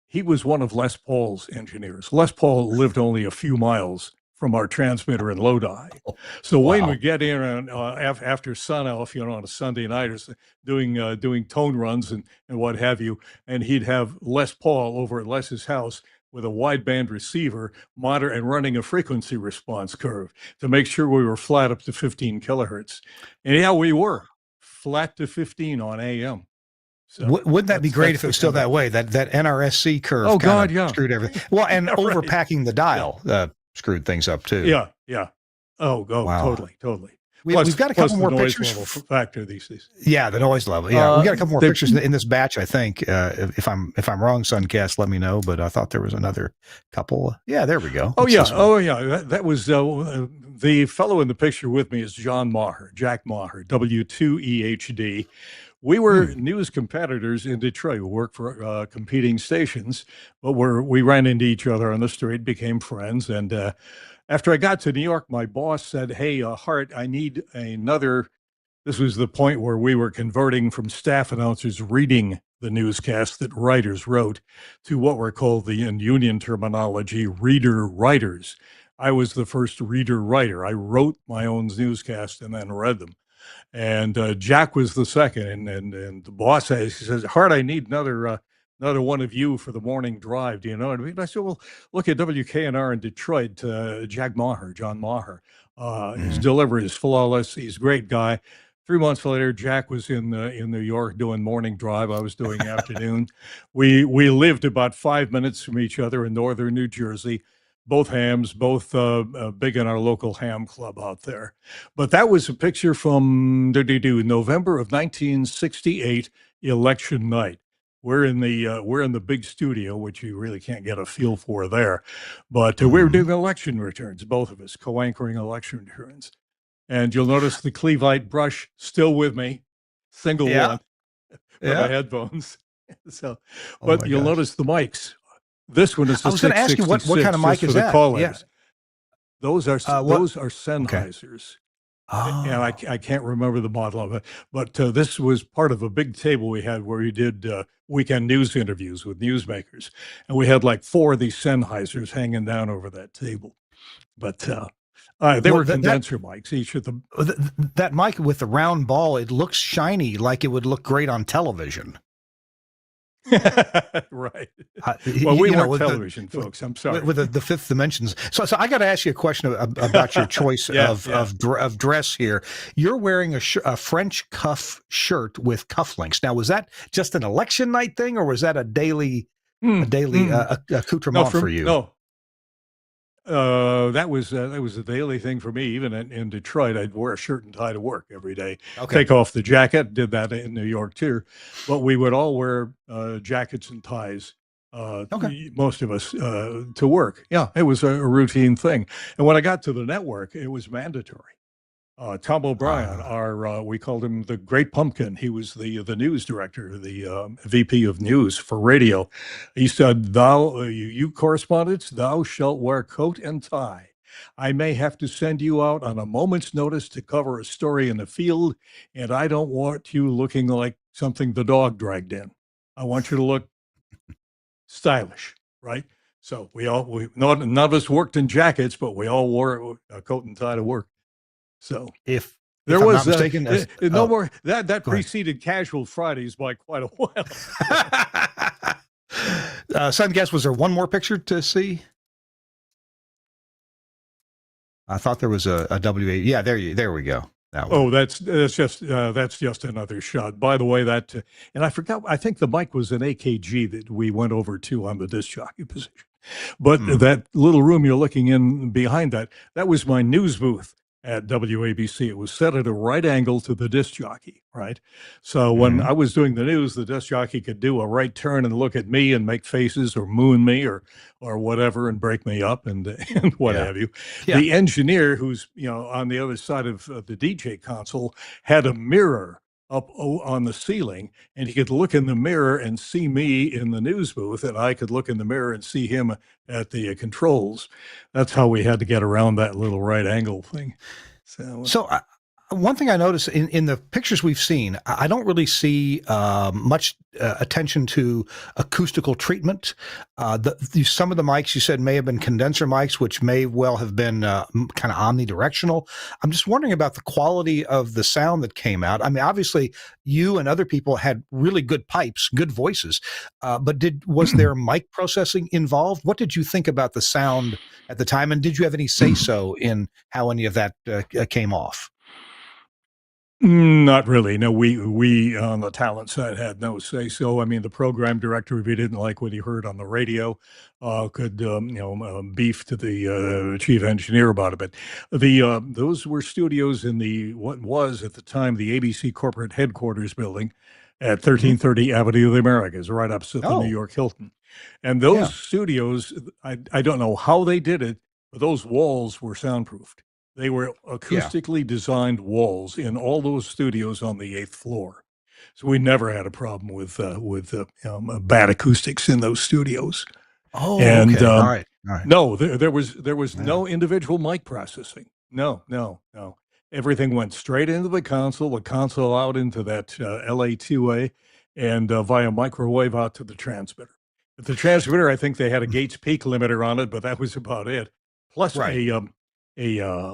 he was one of Les Paul's engineers. Les Paul lived only a few miles from our transmitter in Lodi. So Wayne would get in after sun off, on a Sunday night, or doing tone runs and what have you, and he'd have Les Paul over at Les's house with a wideband receiver and running a frequency response curve to make sure we were flat up to 15 kilohertz. And yeah, we were flat to 15 on AM. So wouldn't that be great if it was still that way? That NRSC curve. Oh God, yeah, screwed everything. Well, and overpacking the dial screwed things up too. Yeah. Oh, wow. Totally. we've got a couple plus the more noise pictures. level factor these days. Yeah, the noise level. Yeah, we got a couple more They, pictures in this batch. I think if I'm wrong, Suncast, let me know. But I thought there was another couple. Yeah, there we go. Oh What's yeah, this one? oh yeah. That was the fellow in the picture with me is John Maher, Jack Maher, W2EHD. We were news competitors in Detroit. We worked for competing stations, but we ran into each other on the street, became friends, and after I got to New York, my boss said, "Hey, Hart, I need another." This was the point where we were converting from staff announcers reading the newscast that writers wrote to what were called in union terminology, reader writers. I was the first reader writer. I wrote my own newscast and then read them. And Jack was the second. And the boss says, he says, Hart, I need another one of you for the morning drive. Do you know what I mean? I said, well, look at WKNR in Detroit, Jack Maher, John Maher. His delivery is flawless. He's a great guy. 3 months later, Jack was in New York doing morning drive. I was doing afternoon. We lived about 5 minutes from each other in northern New Jersey. Both hams, both big in our local ham club out there. But that was a picture from November of 1968, election night. We're in the big studio, which you really can't get a feel for there. But we were doing election returns, both of us, co-anchoring election returns. And you'll notice the Clevite brush still with me, single one for my headphones. So, but you'll notice the mics. This one is the I was going to ask you what kind of mic is that? Yeah. Those are Sennheisers. Oh. And I can't remember the model of it, but this was part of a big table we had where we did weekend news interviews with newsmakers, and we had like 4 of these Sennheisers hanging down over that table. But they were condenser mics, each of them. That mic with the round ball, it looks shiny, like it would look great on television. Right. Well, we weren't television folks. I'm sorry. With the fifth dimensions. So I got to ask you a question about your choice of dress here. You're wearing a French cuff shirt with cufflinks. Now, was that just an election night thing, or was that a daily accoutrement for you? No. That was a daily thing for me. Even in Detroit, I'd wear a shirt and tie to work every day. Okay. Take off the jacket. Did that in New York too, but we would all wear jackets and ties. Most of us to work. Yeah, it was a routine thing. And when I got to the network, it was mandatory. Tom O'Brien, we called him the Great Pumpkin. He was the news director, the VP of news for radio. He said, you correspondents, thou shalt wear coat and tie. I may have to send you out on a moment's notice to cover a story in the field, and I don't want you looking like something the dog dragged in. I want you to look stylish, right? So none of us worked in jackets, but we all wore a coat and tie to work. So if there I'm was not mistaken, no more that preceded Casual Fridays by quite a while. Suncast, was there one more picture to see? I thought there was a WA. Yeah, there we go. Oh, that's just another shot. By the way, and I forgot. I think the mic was an AKG that we went over to on the disc jockey position. But that little room you're looking in behind that was my news booth at WABC. It was set at a right angle to the disc jockey, right? So when I was doing the news, the disc jockey could do a right turn and look at me and make faces or moon me or whatever and break me up and what have you. Yeah. The engineer who's on the other side of the DJ console had a mirror up on the ceiling, and he could look in the mirror and see me in the news booth, and I could look in the mirror and see him at the controls. That's how we had to get around that little right angle thing. So one thing I noticed in the pictures we've seen, I don't really see much attention to acoustical treatment. Some of the mics you said may have been condenser mics, which may well have been kind of omnidirectional. I'm just wondering about the quality of the sound that came out. I mean, obviously, you and other people had really good pipes, good voices, but was there mic processing involved? What did you think about the sound at the time, and did you have any say-so in how any of that came off? Not really. No, we on the talent side had no say so. I mean, the program director, if he didn't like what he heard on the radio, could beef to the chief engineer about it. But the those were studios in the what was at the time the ABC corporate headquarters building at Hmm. 1330 Avenue of the Americas, right opposite the New Oh, York Hilton. And yeah. those studios, I don't know how they did it, but those walls were soundproofed. They were Yeah. acoustically designed walls in all those studios on the eighth floor. So we never had a problem with bad acoustics in those studios. Oh, And okay. All right. All right. no, there was Yeah. no individual mic processing. No, no, no. Everything went straight into the console out into that LA2A, and via microwave out to the transmitter. But the transmitter, I think they had a Gates peak limiter on it, but that was about it. Plus Right. a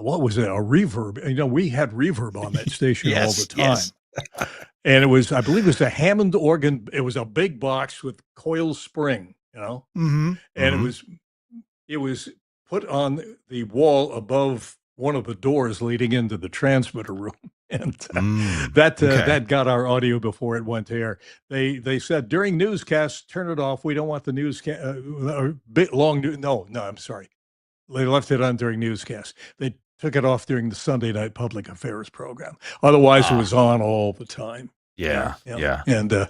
what was it? A reverb. We had reverb on that station all the Yes. time, Yes. and I believe it was a Hammond organ. It was a big box with coil spring, Hmm. and Hmm. it was put on the wall above one of the doors leading into the transmitter room, and Okay. that got our audio before it went to air. They said during newscasts, turn it off. We don't want the newscast bit long. No, I'm sorry. They left it on during newscasts. They took it off during the Sunday night public affairs program. Otherwise, it Ah, was on all the time. Yeah, yeah. yeah, Yeah. and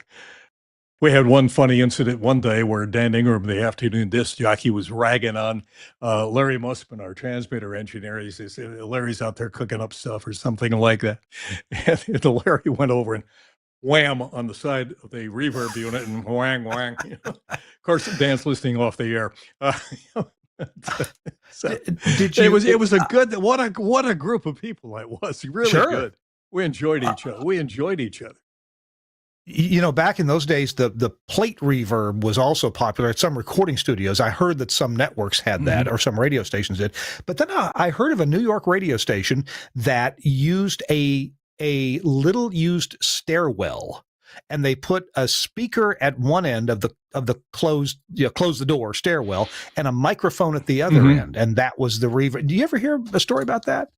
we had one funny incident one day where Dan Ingram, the afternoon disc jockey, was ragging on Larry Mussman, our transmitter engineer. He says, Larry's out there cooking up stuff or something like that. And Larry went over and wham on the side of the reverb unit and whang, whang. Of course, Dan's listening off the air. So Did it you? was it was a good what a group of people it was. Really Sure. good. We enjoyed Uh, each other. We enjoyed each other. Back in those days, the plate reverb was also popular at some recording studios. I heard that some networks had that, Mhm. or some radio stations did. But then I heard of a New York radio station that used a little used stairwell, and they put a speaker at one end of the closed close the door stairwell, and a microphone at the other Mhm. end, and that was the reverb. Do you ever hear a story about that?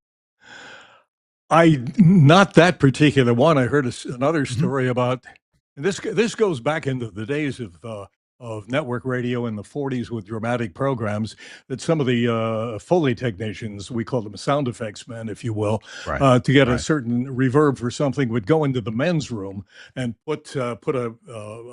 I not that particular one. I heard another Hmm. story about, and this goes back into the days of network radio in the 40s with dramatic programs, that some of the Foley technicians, we call them sound effects men, if you will, Right. to get a Right. certain reverb for something, would go into the men's room and put a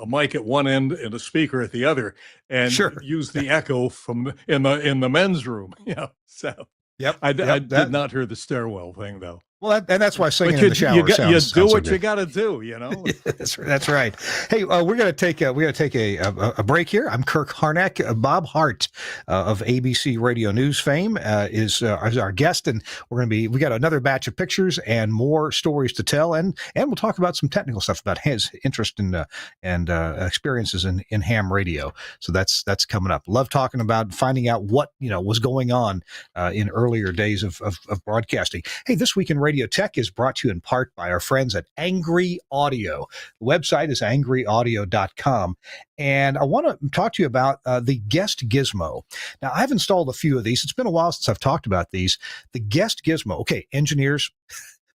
mic at one end and a speaker at the other, and Sure. use the echo from in the men's room. Yeah, so Yep. I Yep. did not hear the stairwell thing though. Well, and that's why singing But in the shower you sounds do so what you good. got to do. Yeah, that's right. Hey, we're gonna take a break here. I'm Kirk Harnack. Bob Hart of ABC Radio News fame is our guest, and we got another batch of pictures and more stories to tell, and we'll talk about some technical stuff about his interest in and experiences in ham radio. So that's coming up. Love talking about finding out what was going on in earlier days of broadcasting. Hey, this week in Radio Tech is brought to you in part by our friends at Angry Audio. The website is angryaudio.com. And I want to talk to you about the Guest Gizmo. Now, I've installed a few of these. It's been a while since I've talked about these. The Guest Gizmo. Okay, engineers,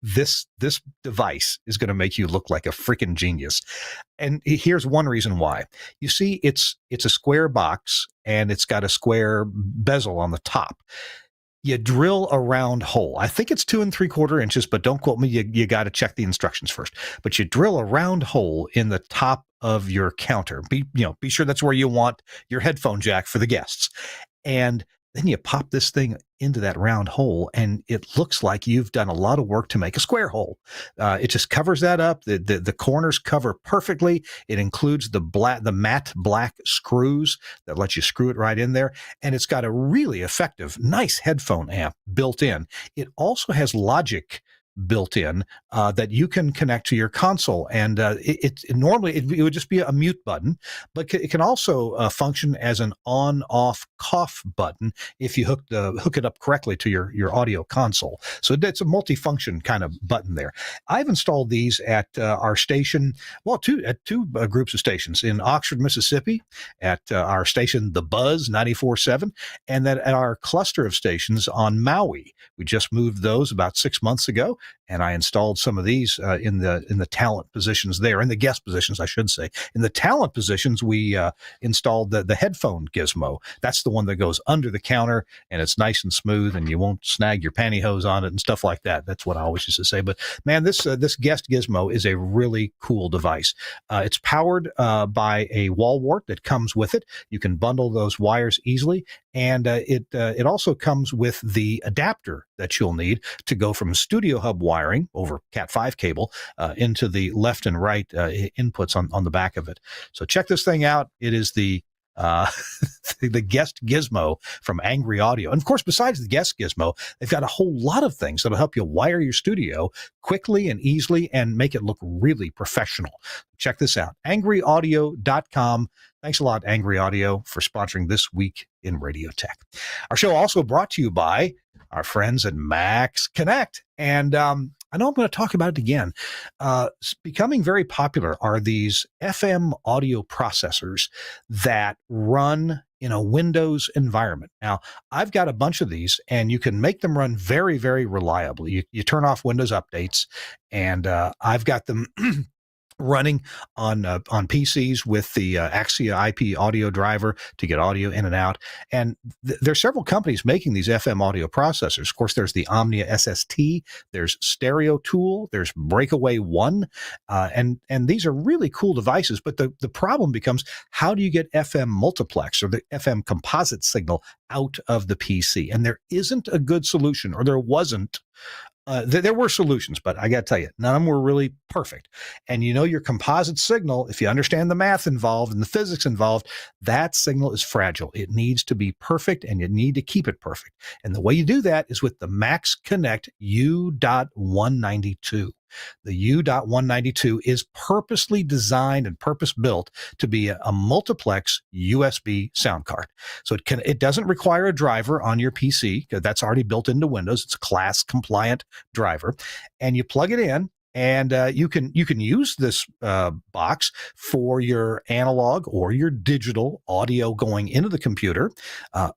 this device is going to make you look like a freaking genius. And here's one reason why. You see, it's a square box, and it's got a square bezel on the top. You drill a round hole. I think it's 2 3/4 inches, but don't quote me. You got to check the instructions first. But you drill a round hole in the top of your counter. Be sure that's where you want your headphone jack for the guests. And then you pop this thing into that round hole, and it looks like you've done a lot of work to make a square hole. It just covers that up. The corners cover perfectly. It includes the matte black screws that let you screw it right in there, and it's got a really effective, nice headphone amp built in. It also has Logic built in that you can connect to your console, and normally it would just be a mute button, but it can also function as an on-off cough button if you hook it up correctly to your audio console. So it's a multifunction kind of button there. I've installed these at our station, two groups of stations in Oxford, Mississippi, at our station The Buzz 94.7, and then at our cluster of stations on Maui. We just moved those about 6 months ago. and I installed some of these in the talent positions there, in the guest positions, I should say. In the talent positions, we installed the headphone gizmo. That's the one that goes under the counter, and it's nice and smooth, and you won't snag your pantyhose on it and stuff like that. That's what I always used to say. But man, this guest gizmo is a really cool device. It's powered by a wall wart that comes with it. You can bundle those wires easily, and it also comes with the adapter that you'll need to go from Studio Hub wiring over Cat5 cable into the left and right inputs on the back of it. So check this thing out. It is the the guest gizmo from Angry Audio. And of course, besides the guest gizmo, they've got a whole lot of things that'll help you wire your studio quickly and easily and make it look really professional. Check this out, angryaudio.com. Thanks a lot, Angry Audio, for sponsoring This Week in Radio Tech. Our show also brought to you by our friends at Max Connect. And I know I'm going to talk about it again. Becoming very popular are these FM audio processors that run in a Windows environment. Now, I've got a bunch of these, and you can make them run very, very reliably. You turn off Windows updates, and I've got them running on PCs with the Axia IP audio driver to get audio in and out. And there's several companies making these FM audio processors. Of course, there's the Omnia SST, there's Stereo Tool, there's Breakaway One, and these are really cool devices. But the problem becomes, how do you get FM multiplex or the FM composite signal out of the PC? And there isn't a good solution, or there wasn't. There were solutions, but I got to tell you, none of them were really perfect. And your composite signal, if you understand the math involved and the physics involved, that signal is fragile. It needs to be perfect, and you need to keep it perfect. And the way you do that is with the Max Connect U.192. The U.192 is purposely designed and purpose-built to be a multiplex USB sound card. So it doesn't require a driver on your PC, because that's already built into Windows. It's a class-compliant driver. And you plug it in, and you can use this box for your analog or your digital audio going into the computer,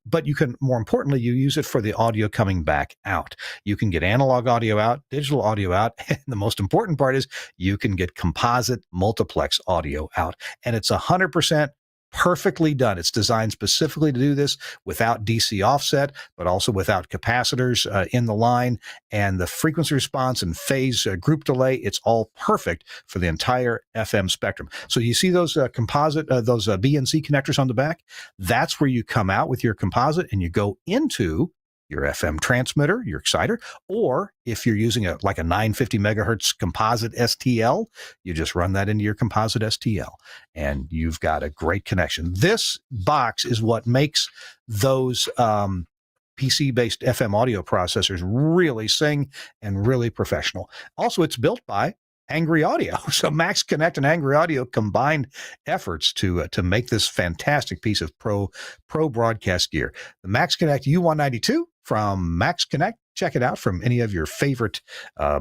but you can, more importantly, you use it for the audio coming back out. You can get analog audio out, digital audio out, and the most important part is you can get composite multiplex audio out, and it's 100% perfectly done. It's designed specifically to do this without DC offset, but also without capacitors in the line, and the frequency response and phase group delay. It's all perfect for the entire FM spectrum. So you see those composite, those BNC connectors on the back? That's where you come out with your composite, and you go into your FM transmitter, your exciter, or if you're using a 950 megahertz composite STL, you just run that into your composite STL, and you've got a great connection. This box is what makes those PC-based FM audio processors really sing and really professional. Also, it's built by Angry Audio. So Max Connect and Angry Audio combined efforts to make this fantastic piece of pro broadcast gear. The Max Connect U192 from Max Connect. Check it out from any of your favorite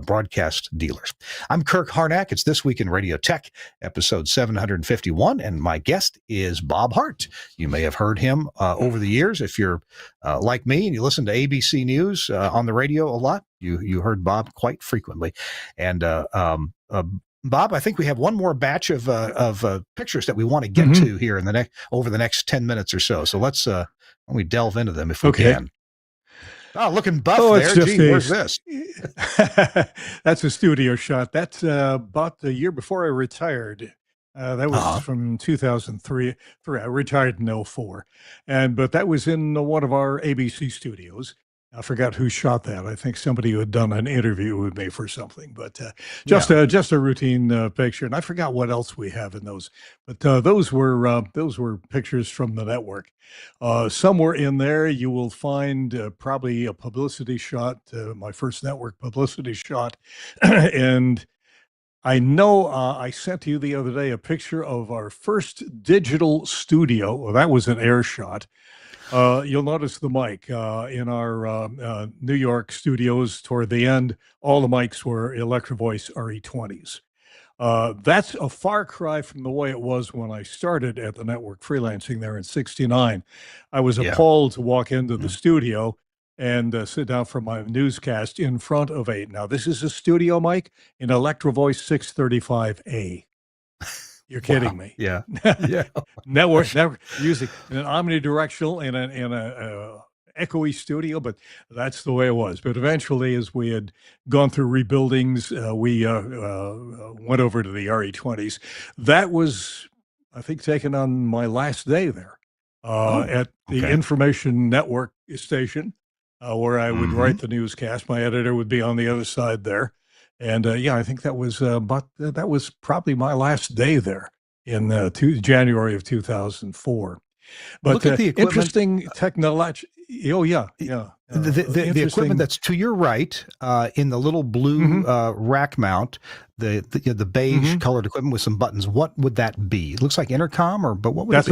broadcast dealers. I'm Kirk Harnack. It's This Week in Radio Tech, episode 751, and my guest is Bob Hart. You may have heard him over the years. If you're like me and you listen to ABC News on the radio a lot, you heard Bob quite frequently. And Bob, I think we have one more batch of pictures that we want to get to here in over the next 10 minutes or so. So let's we delve into them if we can. Oh, looking buff there. Gee, where's this? That's a studio shot. That's about the year before I retired. That was from 2003. I retired in 2004. But that was in one of our ABC studios. I forgot who shot that. I think somebody who had done an interview with me for something, but just a routine picture. And I forgot what else we have in those, but those were pictures from the network. Somewhere in there, you will find probably a publicity shot, my first network publicity shot, and I know I sent you the other day a picture of our first digital studio. Well, that was an air shot. You'll notice the mic in our New York studios toward the end. All the mics were Electro Voice RE20s. That's a far cry from the way it was when I started at the network freelancing there in '69. I was appalled to walk into the studio and sit down for my newscast in front of a, now this is a studio mic, an Electro Voice 635A. You're kidding Wow. me. Yeah. Yeah. network using an omnidirectional and a echoey studio, but that's the way it was. But eventually, as we had gone through rebuildings, we went over to the RE20s. That was, I think, taken on my last day there Oh, at the okay. information network station, where I would Hmm. write the newscast. My editor would be on the other side there. And yeah, I think that was that was probably my last day there in January of 2004. But Look at the equipment. interesting technology. Oh yeah, yeah. The equipment Interesting. that's to your right in the little blue Hmm. rack mount, the beige Hmm. colored equipment with some buttons. What would that be? It looks like intercom, but what would it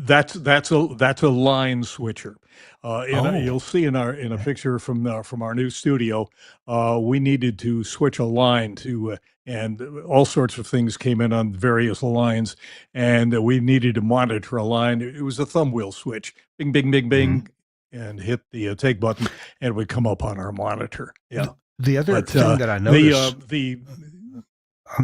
That's a be? that's a line switcher. Oh, You'll see in a okay. picture from our new studio, we needed to switch a line to, and all sorts of things came in on various lines, and we needed to monitor a line. It was a thumb wheel switch, bing, bing, bing, Mhm. bing, and hit the take button, and it would come up on our monitor. Yeah, The other but thing that I notice. the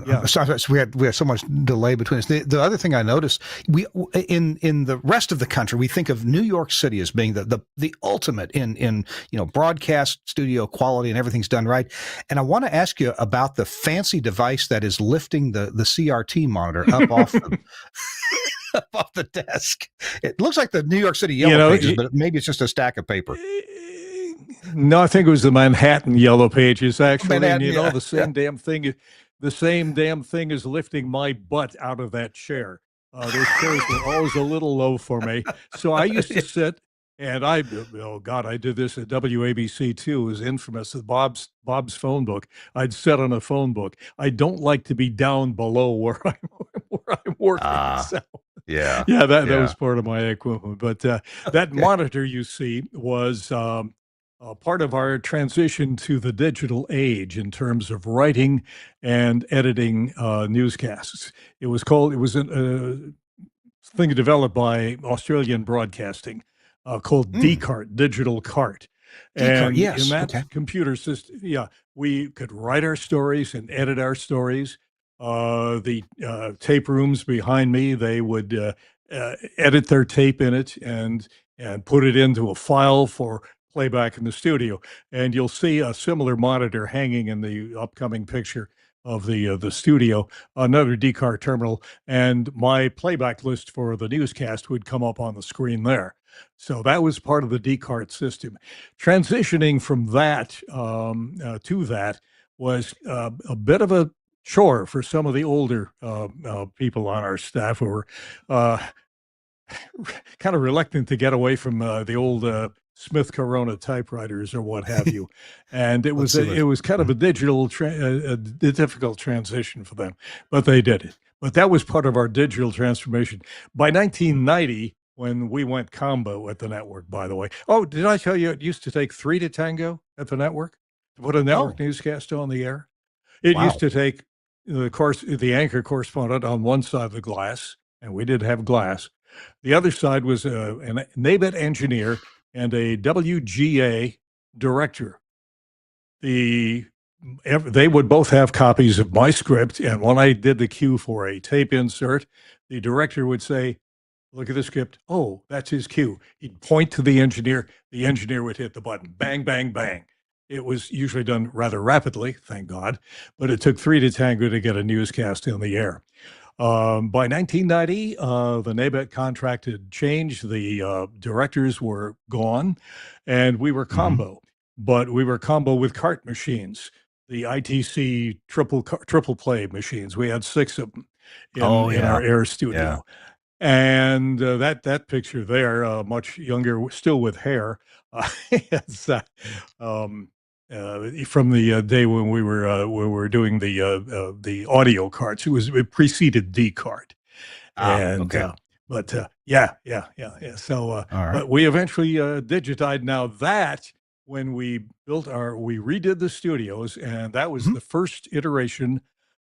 yeah. So we had so much delay between us. The other thing I noticed, we in the rest of the country, we think of New York City as being the ultimate in broadcast studio quality and everything's done right. And I want to ask you about the fancy device that is lifting the CRT monitor up off the up off the desk. It looks like the New York City You Yellow know, Pages, but maybe it's just a stack of paper. no, I think it was the Manhattan Yellow Pages, actually. And Manhattan, yeah, yeah. The same damn thing is lifting my butt out of that chair. Those chairs were always a little low for me. So I used to sit, and oh God, I did this at WABC too. It was infamous. Bob's phone book. I'd sit on a phone book. I don't like to be down below where I'm working. Ah, So yeah, yeah, that yeah. was part of my equipment. But that Okay. monitor you see was part of our transition to the digital age in terms of writing and editing newscasts. It was a thing developed by Australian Broadcasting called Mm, DCART, Digital Cart. D-card, And in yes. that Okay. computer system, yeah, we could write our stories and edit our stories. The tape rooms behind me, they would edit their tape in it and put it into a file for playback in the studio. And you'll see a similar monitor hanging in the upcoming picture of the studio, another DCAR terminal, and my playback list for the newscast would come up on the screen there. So that was part of the DCART system. Transitioning from that to that was a bit of a chore for some of the older people on our staff who were uh, kind of reluctant to get away from the old Smith Corona typewriters or what have you, and Let's see what. it was kind of a a difficult transition for them, but they did it. But that was part of our digital transformation. By 1990, when we went combo at the network, by the way. Oh, did I tell you it used to take three to tango at the network to put a network Oh, newscast on the air? It used wow. to take the anchor correspondent on one side of the glass, and we did have glass. The other side was an NABET engineer and a WGA director. The they would both have copies of my script, and when I did the cue for a tape insert, the director would say, "Look at the script. Oh, that's his cue." He'd point to the engineer. The engineer would hit the button. Bang, bang, bang. It was usually done rather rapidly, thank God, but it took three to tango to get a newscast in the air. By 1990, the NABET contract had changed. The directors were gone, and we were Hmm. combo. But we were combo with cart machines, the ITC triple play machines. We had six of them Oh, in our yeah, air yeah. studio. And that picture there, much younger, still with hair, it's from the day when we were doing the audio carts. It preceded D cart, Ah, and okay. but yeah. So, All right. but we eventually digitized. Now that when we redid the studios, and that was Mhm. the first iteration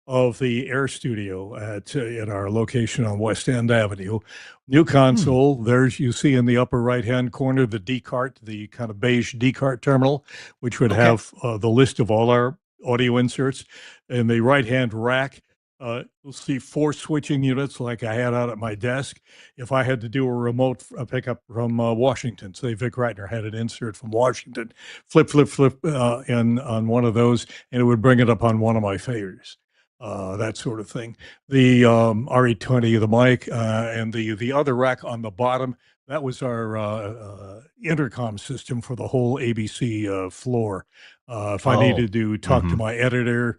of the Air Studio at our location on West End Avenue. New Hmm. console. There's, you see in the upper right hand corner, the DCART, the kind of beige DCART terminal, which would Okay. have the list of all our audio inserts. In the right hand rack, you'll see 4 switching units like I had out at my desk. If I had to do a remote pickup from Washington, say Vic Reitner had an insert from Washington, flip, flip, flip on one of those, and it would bring it up on one of my faders. That sort of thing. The RE20, the mic, and the other rack on the bottom, that was our intercom system for the whole ABC floor. If I Oh. needed to talk to Hmm. my editor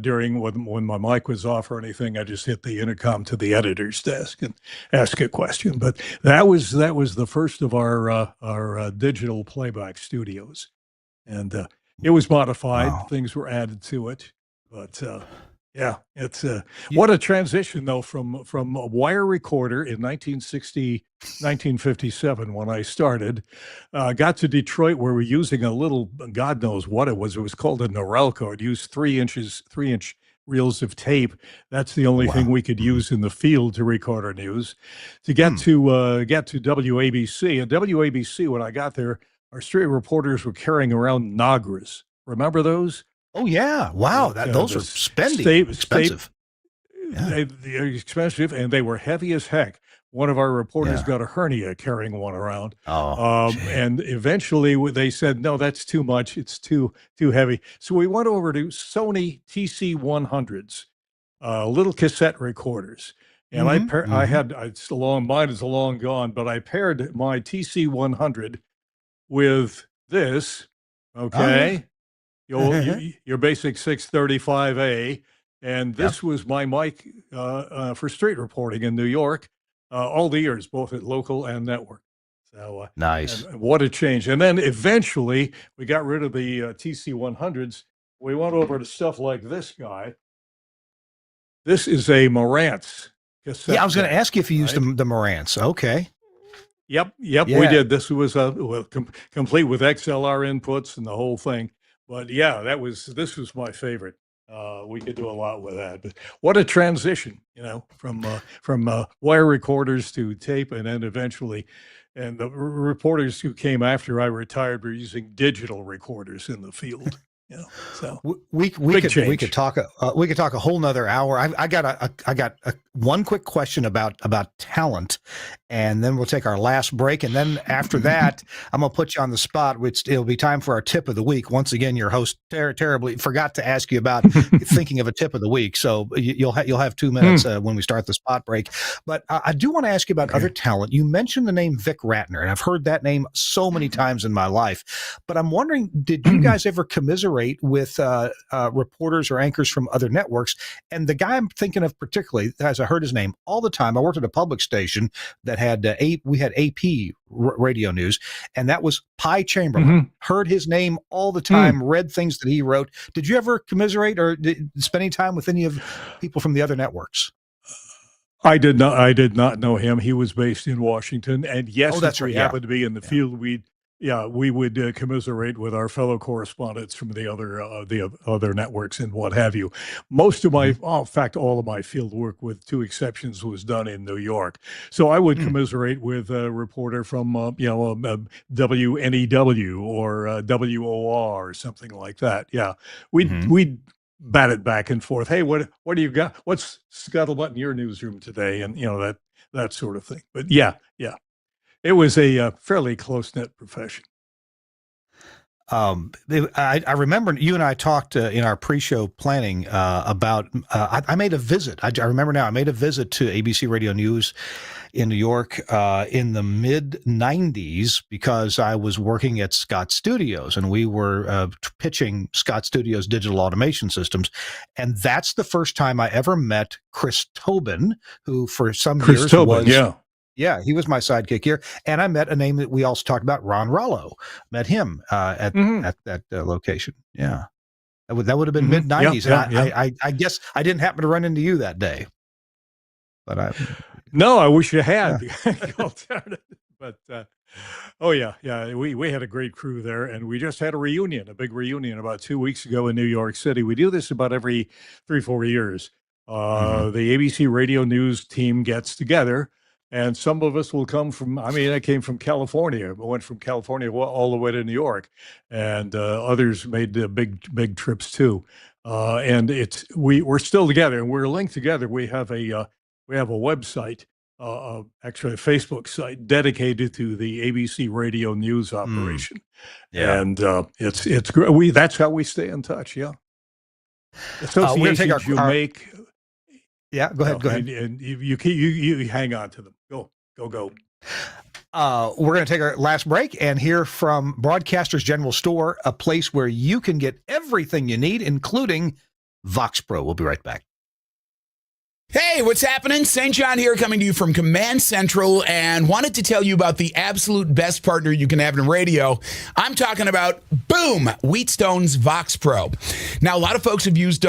during when my mic was off or anything, I just hit the intercom to the editor's desk and ask a question. But that was the first of our digital playback studios, and it was modified. Wow. Things were added to it, but yeah, it's You, what a transition though from a wire recorder in 1960, 1957 when I started. Got to Detroit where we're using a little, God knows what it was. It was called a Norelco. It used 3-inch reels of tape. That's the oh, only thing wow. we could use in the field to record our news. To Hmm. get to WABC, and WABC when I got there, our street reporters were carrying around Nagras. Remember those? Oh, yeah. Wow. That Those the are spendy, state expensive. Yeah. they're expensive and they were heavy as heck. One of our reporters Yeah. got a hernia carrying one around, Oh, gee. and eventually they said, "No, that's too much. It's too heavy." So we went over to Sony TC100s, little cassette recorders, and Hmm. I Hmm. had it's long mine is long gone, but I paired my TC100 with this. Oh, yeah. Okay, your basic 635A, and Yep. this was my mic for street reporting in New York, all the years, both at local and network. So, Nice. and what a change! And then eventually we got rid of the TC100s. We went over to stuff like this guy. This is a Marantz Yeah, I cassette was going to deck, ask you if you used right? the Marantz. Okay. Yep, we Yeah. did. This was complete with XLR inputs and the whole thing. But yeah, this was my favorite. We could do a lot with that. But what a transition, from wire recorders to tape, and then eventually, and the reporters who came after I retired were using digital recorders in the field. So big We could change. talk we could talk a whole nother hour. I got one quick question about talent, and then we'll take our last break, and then after that I'm gonna put you on the spot. Which it'll be time for our tip of the week. Once again, your host terribly forgot to ask you about thinking of a tip of the week, so you'll have 2 minutes when we start the spot break. But I do want to ask you about other Okay. talent. You mentioned the name Vic Ratner, and I've heard that name so many times in my life. But I'm wondering, did you guys ever commiserate with reporters or anchors from other networks? And the guy I'm thinking of particularly, as I heard his name all the time, I worked at a public station that had we had AP radio news, and that was Pi Chamberlain. Mhm. Heard his name all the Mm. time, read things that he wrote. Did you ever commiserate or spend any time with any of people from the other networks? I did not know him. He was based in Washington, and Oh, yes, if that's right. we Yeah. happened to be in the Yeah. field, we would commiserate with our fellow correspondents from the other networks and what have you. Most of Hmm. in fact, all of my field work, with two exceptions, was done in New York. So I would Mm. commiserate with a reporter from WNEW or WOR or something like that. Yeah, Hmm. we'd bat it back and forth. Hey, what do you got? What's scuttlebutt in your newsroom today? And that sort of thing. But yeah, it was a fairly close knit profession. I remember you and I talked in our pre-show planning about. I made a visit. I remember now. I made a visit to ABC Radio News in New York in the mid '90s because I was working at Scott Studios, and we were pitching Scott Studios digital automation systems, and that's the first time I ever met Chris Tobin, who for some Chris years Tobin, was. yeah. Yeah, he was my sidekick here, and I met a name that we also talked about, Ron Rollo. Met him Hmm. at that location. Yeah, that would have been Hmm. mid Yeah, '90s, and yeah, yeah. I guess I didn't happen to run into you that day. but I. No, I wish you Yeah. had the alternative. But oh yeah, we had a great crew there, and we just had a big reunion about 2 weeks ago in New York City. We do this about every 3-4 years. Mhm. The ABC Radio News team gets together, and some of us will come from. I mean, I came from California. I went from California all the way to New York, and others made big trips too. And we're still together, and we're linked together. We have a website, actually a Facebook site dedicated to the ABC Radio News Mm, operation, yeah. and it's great. That's how we stay in touch. Yeah, We're going to take associations you our. make, Yeah, go ahead. Go ahead. and you hang on to them. Go. We're going to take our last break and hear from Broadcasters General Store, a place where you can get everything you need, including Vox Pro. We'll be right back. Hey, what's happening? St. John here, coming to you from Command Central, and wanted to tell you about the absolute best partner you can have in radio. I'm talking about, boom, Wheatstone's Vox Pro. Now, a lot of folks have used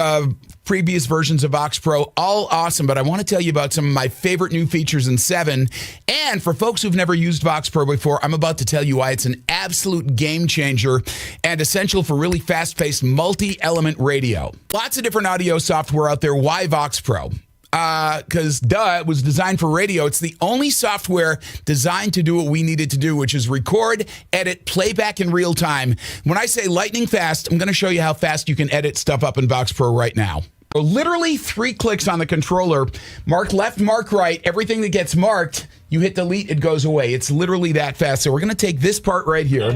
previous versions of Vox Pro, all awesome, but I want to tell you about some of my favorite new features in 7. And for folks who've never used Vox Pro before, I'm about to tell you why it's an absolute game changer and essential for really fast-paced multi-element radio. Lots of different audio software out there. Why Vox Pro? Because it was designed for radio. It's the only software designed to do what we needed to do, which is record, edit, playback in real time. When I say lightning fast, I'm going to show you how fast you can edit stuff up in Vox Pro right now. So literally 3 clicks on the controller, mark left, mark right, everything that gets marked, you hit delete, it goes away. It's literally that fast. So we're going to take this part right here.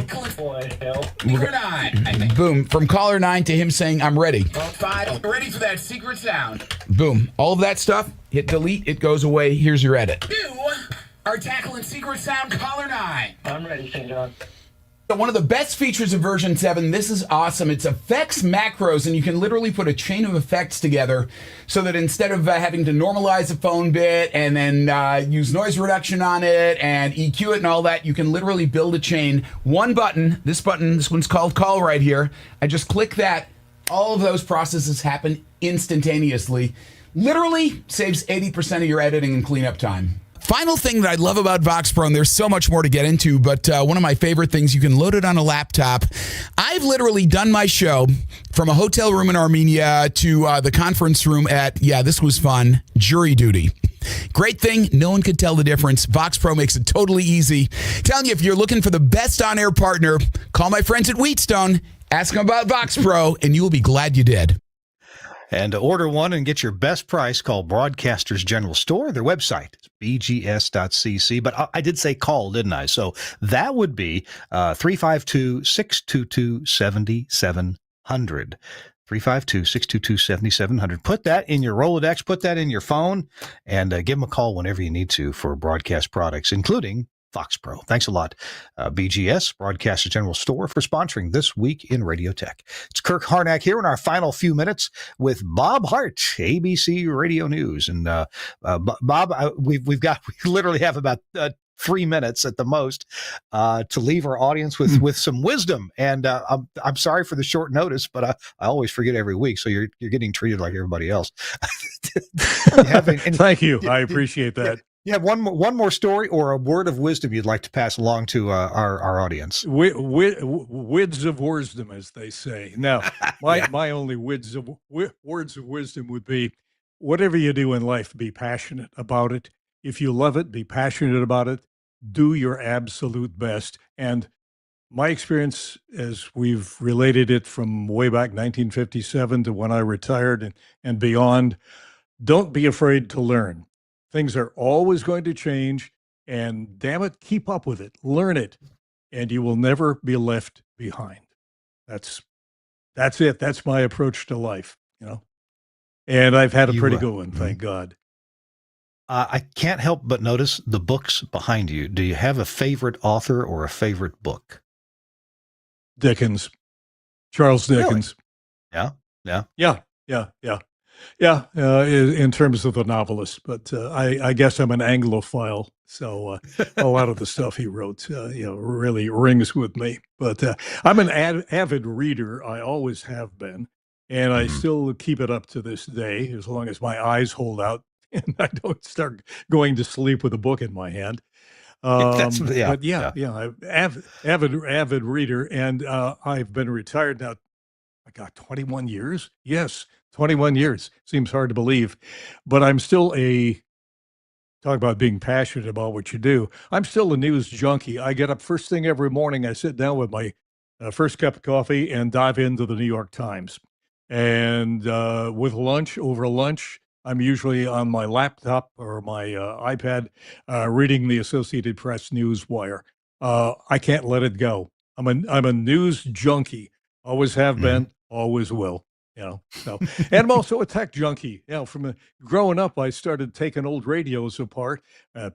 Boom. From caller 9 to him saying, I'm ready. 5, ready for that secret sound. Boom. All of that stuff, hit delete, it goes away. Here's your edit. You are tackling secret sound caller 9. I'm ready, St. John. So one of the best features of version 7, this is awesome. It's effects macros, and you can literally put a chain of effects together so that instead of having to normalize a phone bit and then use noise reduction on it and EQ it and all that, you can literally build a chain. One button, this one's called call right here. I just click that. All of those processes happen instantaneously. Literally saves 80% of your editing and cleanup time. Final thing that I love about Vox Pro, and there's so much more to get into, but one of my favorite things, you can load it on a laptop. I've literally done my show from a hotel room in Armenia to the conference room at, this was fun, jury duty. Great thing, no one could tell the difference. Vox Pro makes it totally easy. Telling you, if you're looking for the best on-air partner, call my friends at Wheatstone, ask them about Vox Pro, and you will be glad you did. And to order one and get your best price, call Broadcasters General Store. Their website is bgs.cc. But I did say call, didn't I? So that would be 352-622-7700. 352-622-7700. Put that in your Rolodex, put that in your phone, and give them a call whenever you need to for broadcast products, including Vox Pro. Thanks a lot, BGS, Broadcasters General Store, for sponsoring This Week in Radio Tech. It's Kirk Harnack here in our final few minutes with Bob Hart, ABC Radio News. And Bob, we literally have about 3 minutes at the most to leave our audience with some wisdom. And I'm sorry for the short notice, but I always forget every week. So you're getting treated like everybody else. Thank you. I appreciate that. You have one more story or a word of wisdom you'd like to pass along to our audience? Words of wisdom, as they say. Now, my only words of wisdom would be, whatever you do in life, be passionate about it. If you love it, be passionate about it. Do your absolute best. And my experience, as we've related it from way back 1957 to when I retired and beyond, don't be afraid to learn. Things are always going to change, and damn it, keep up with it. Learn it, and you will never be left behind. That's it. That's my approach to life, And I've had a pretty good one, thank God. I can't help but notice the books behind you. Do you have a favorite author or a favorite book? Dickens, Charles Dickens. Really? Yeah. Yeah, in terms of the novelist, but I guess I'm an Anglophile, so a lot of the stuff he wrote, really rings with me. But I'm an avid reader. I always have been, and I still keep it up to this day, as long as my eyes hold out. and I don't start going to sleep with a book in my hand. Yeah. But I'm avid reader, and I've been retired now. I got 21 years. Yes, 21 years. Seems hard to believe, but I'm still talk about being passionate about what you do. I'm still a news junkie. I get up first thing every morning. I sit down with my first cup of coffee and dive into the New York Times. And with lunch, over lunch, I'm usually on my laptop or my iPad reading the Associated Press news wire. I can't let it go. I'm a news junkie. Always have been, always will. So, and I'm also a tech junkie. From growing up, I started taking old radios apart,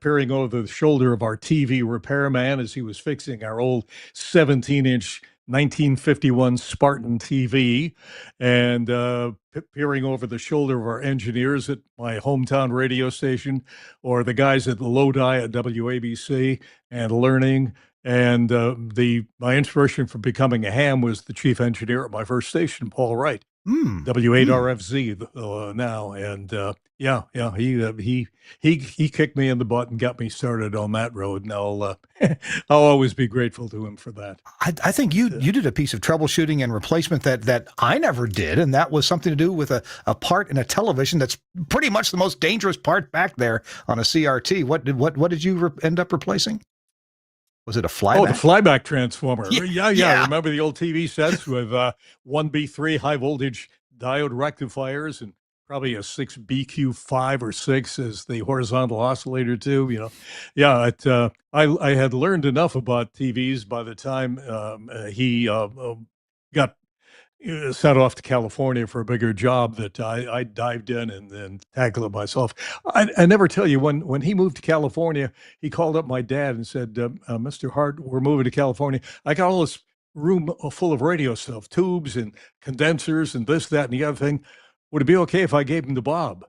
peering over the shoulder of our TV repairman as he was fixing our old 17-inch 1951 Spartan TV, and peering over the shoulder of our engineers at my hometown radio station, or the guys at the Lodi at WABC, and learning. And my inspiration for becoming a ham was the chief engineer at my first station, Paul Wright. W8RFZ now, and he kicked me in the butt and got me started on that road, and I'll always be grateful to him for that. I think you did a piece of troubleshooting and replacement that I never did, and that was something to do with a part in a television that's pretty much the most dangerous part back there on a CRT. What did you end up replacing? Was it a flyback? Oh, the flyback transformer. Yeah. Remember the old TV sets with 1B3 high voltage diode rectifiers and probably a 6BQ5 or 6 as the horizontal oscillator too. I had learned enough about TVs by the time he got set off to California for a bigger job that I dived in and tackled it myself. I never tell you, when he moved to California, he called up my dad and said, Mr. Hart, we're moving to California. I got all this room full of radio stuff, tubes and condensers and this, that, and the other thing. Would it be okay if I gave them to Bob?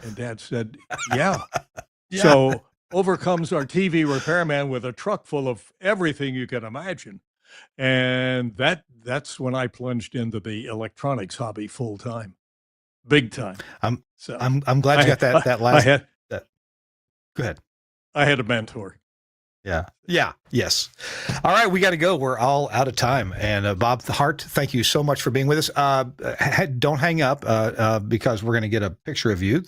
And Dad said, yeah. Yeah. So over comes our TV repairman with a truck full of everything you can imagine. And that's when I plunged into the electronics hobby full time, big time. I'm glad you got that last. Go ahead. I had a mentor. Yeah. Yes. All right. We got to go. We're all out of time. And Bob Hart, thank you so much for being with us. Don't hang up because we're going to get a picture of you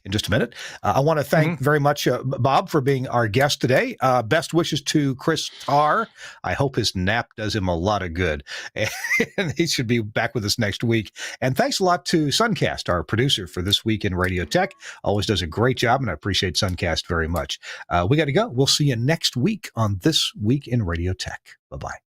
in just a minute. I want to thank very much Bob for being our guest today. Best wishes to Chris Tarr. I hope his nap does him a lot of good. And he should be back with us next week. And thanks a lot to Suncast, our producer for This Week in Radio Tech. Always does a great job, and I appreciate Suncast very much. We got to go. We'll see you next week on This Week in Radio Tech. Bye-bye.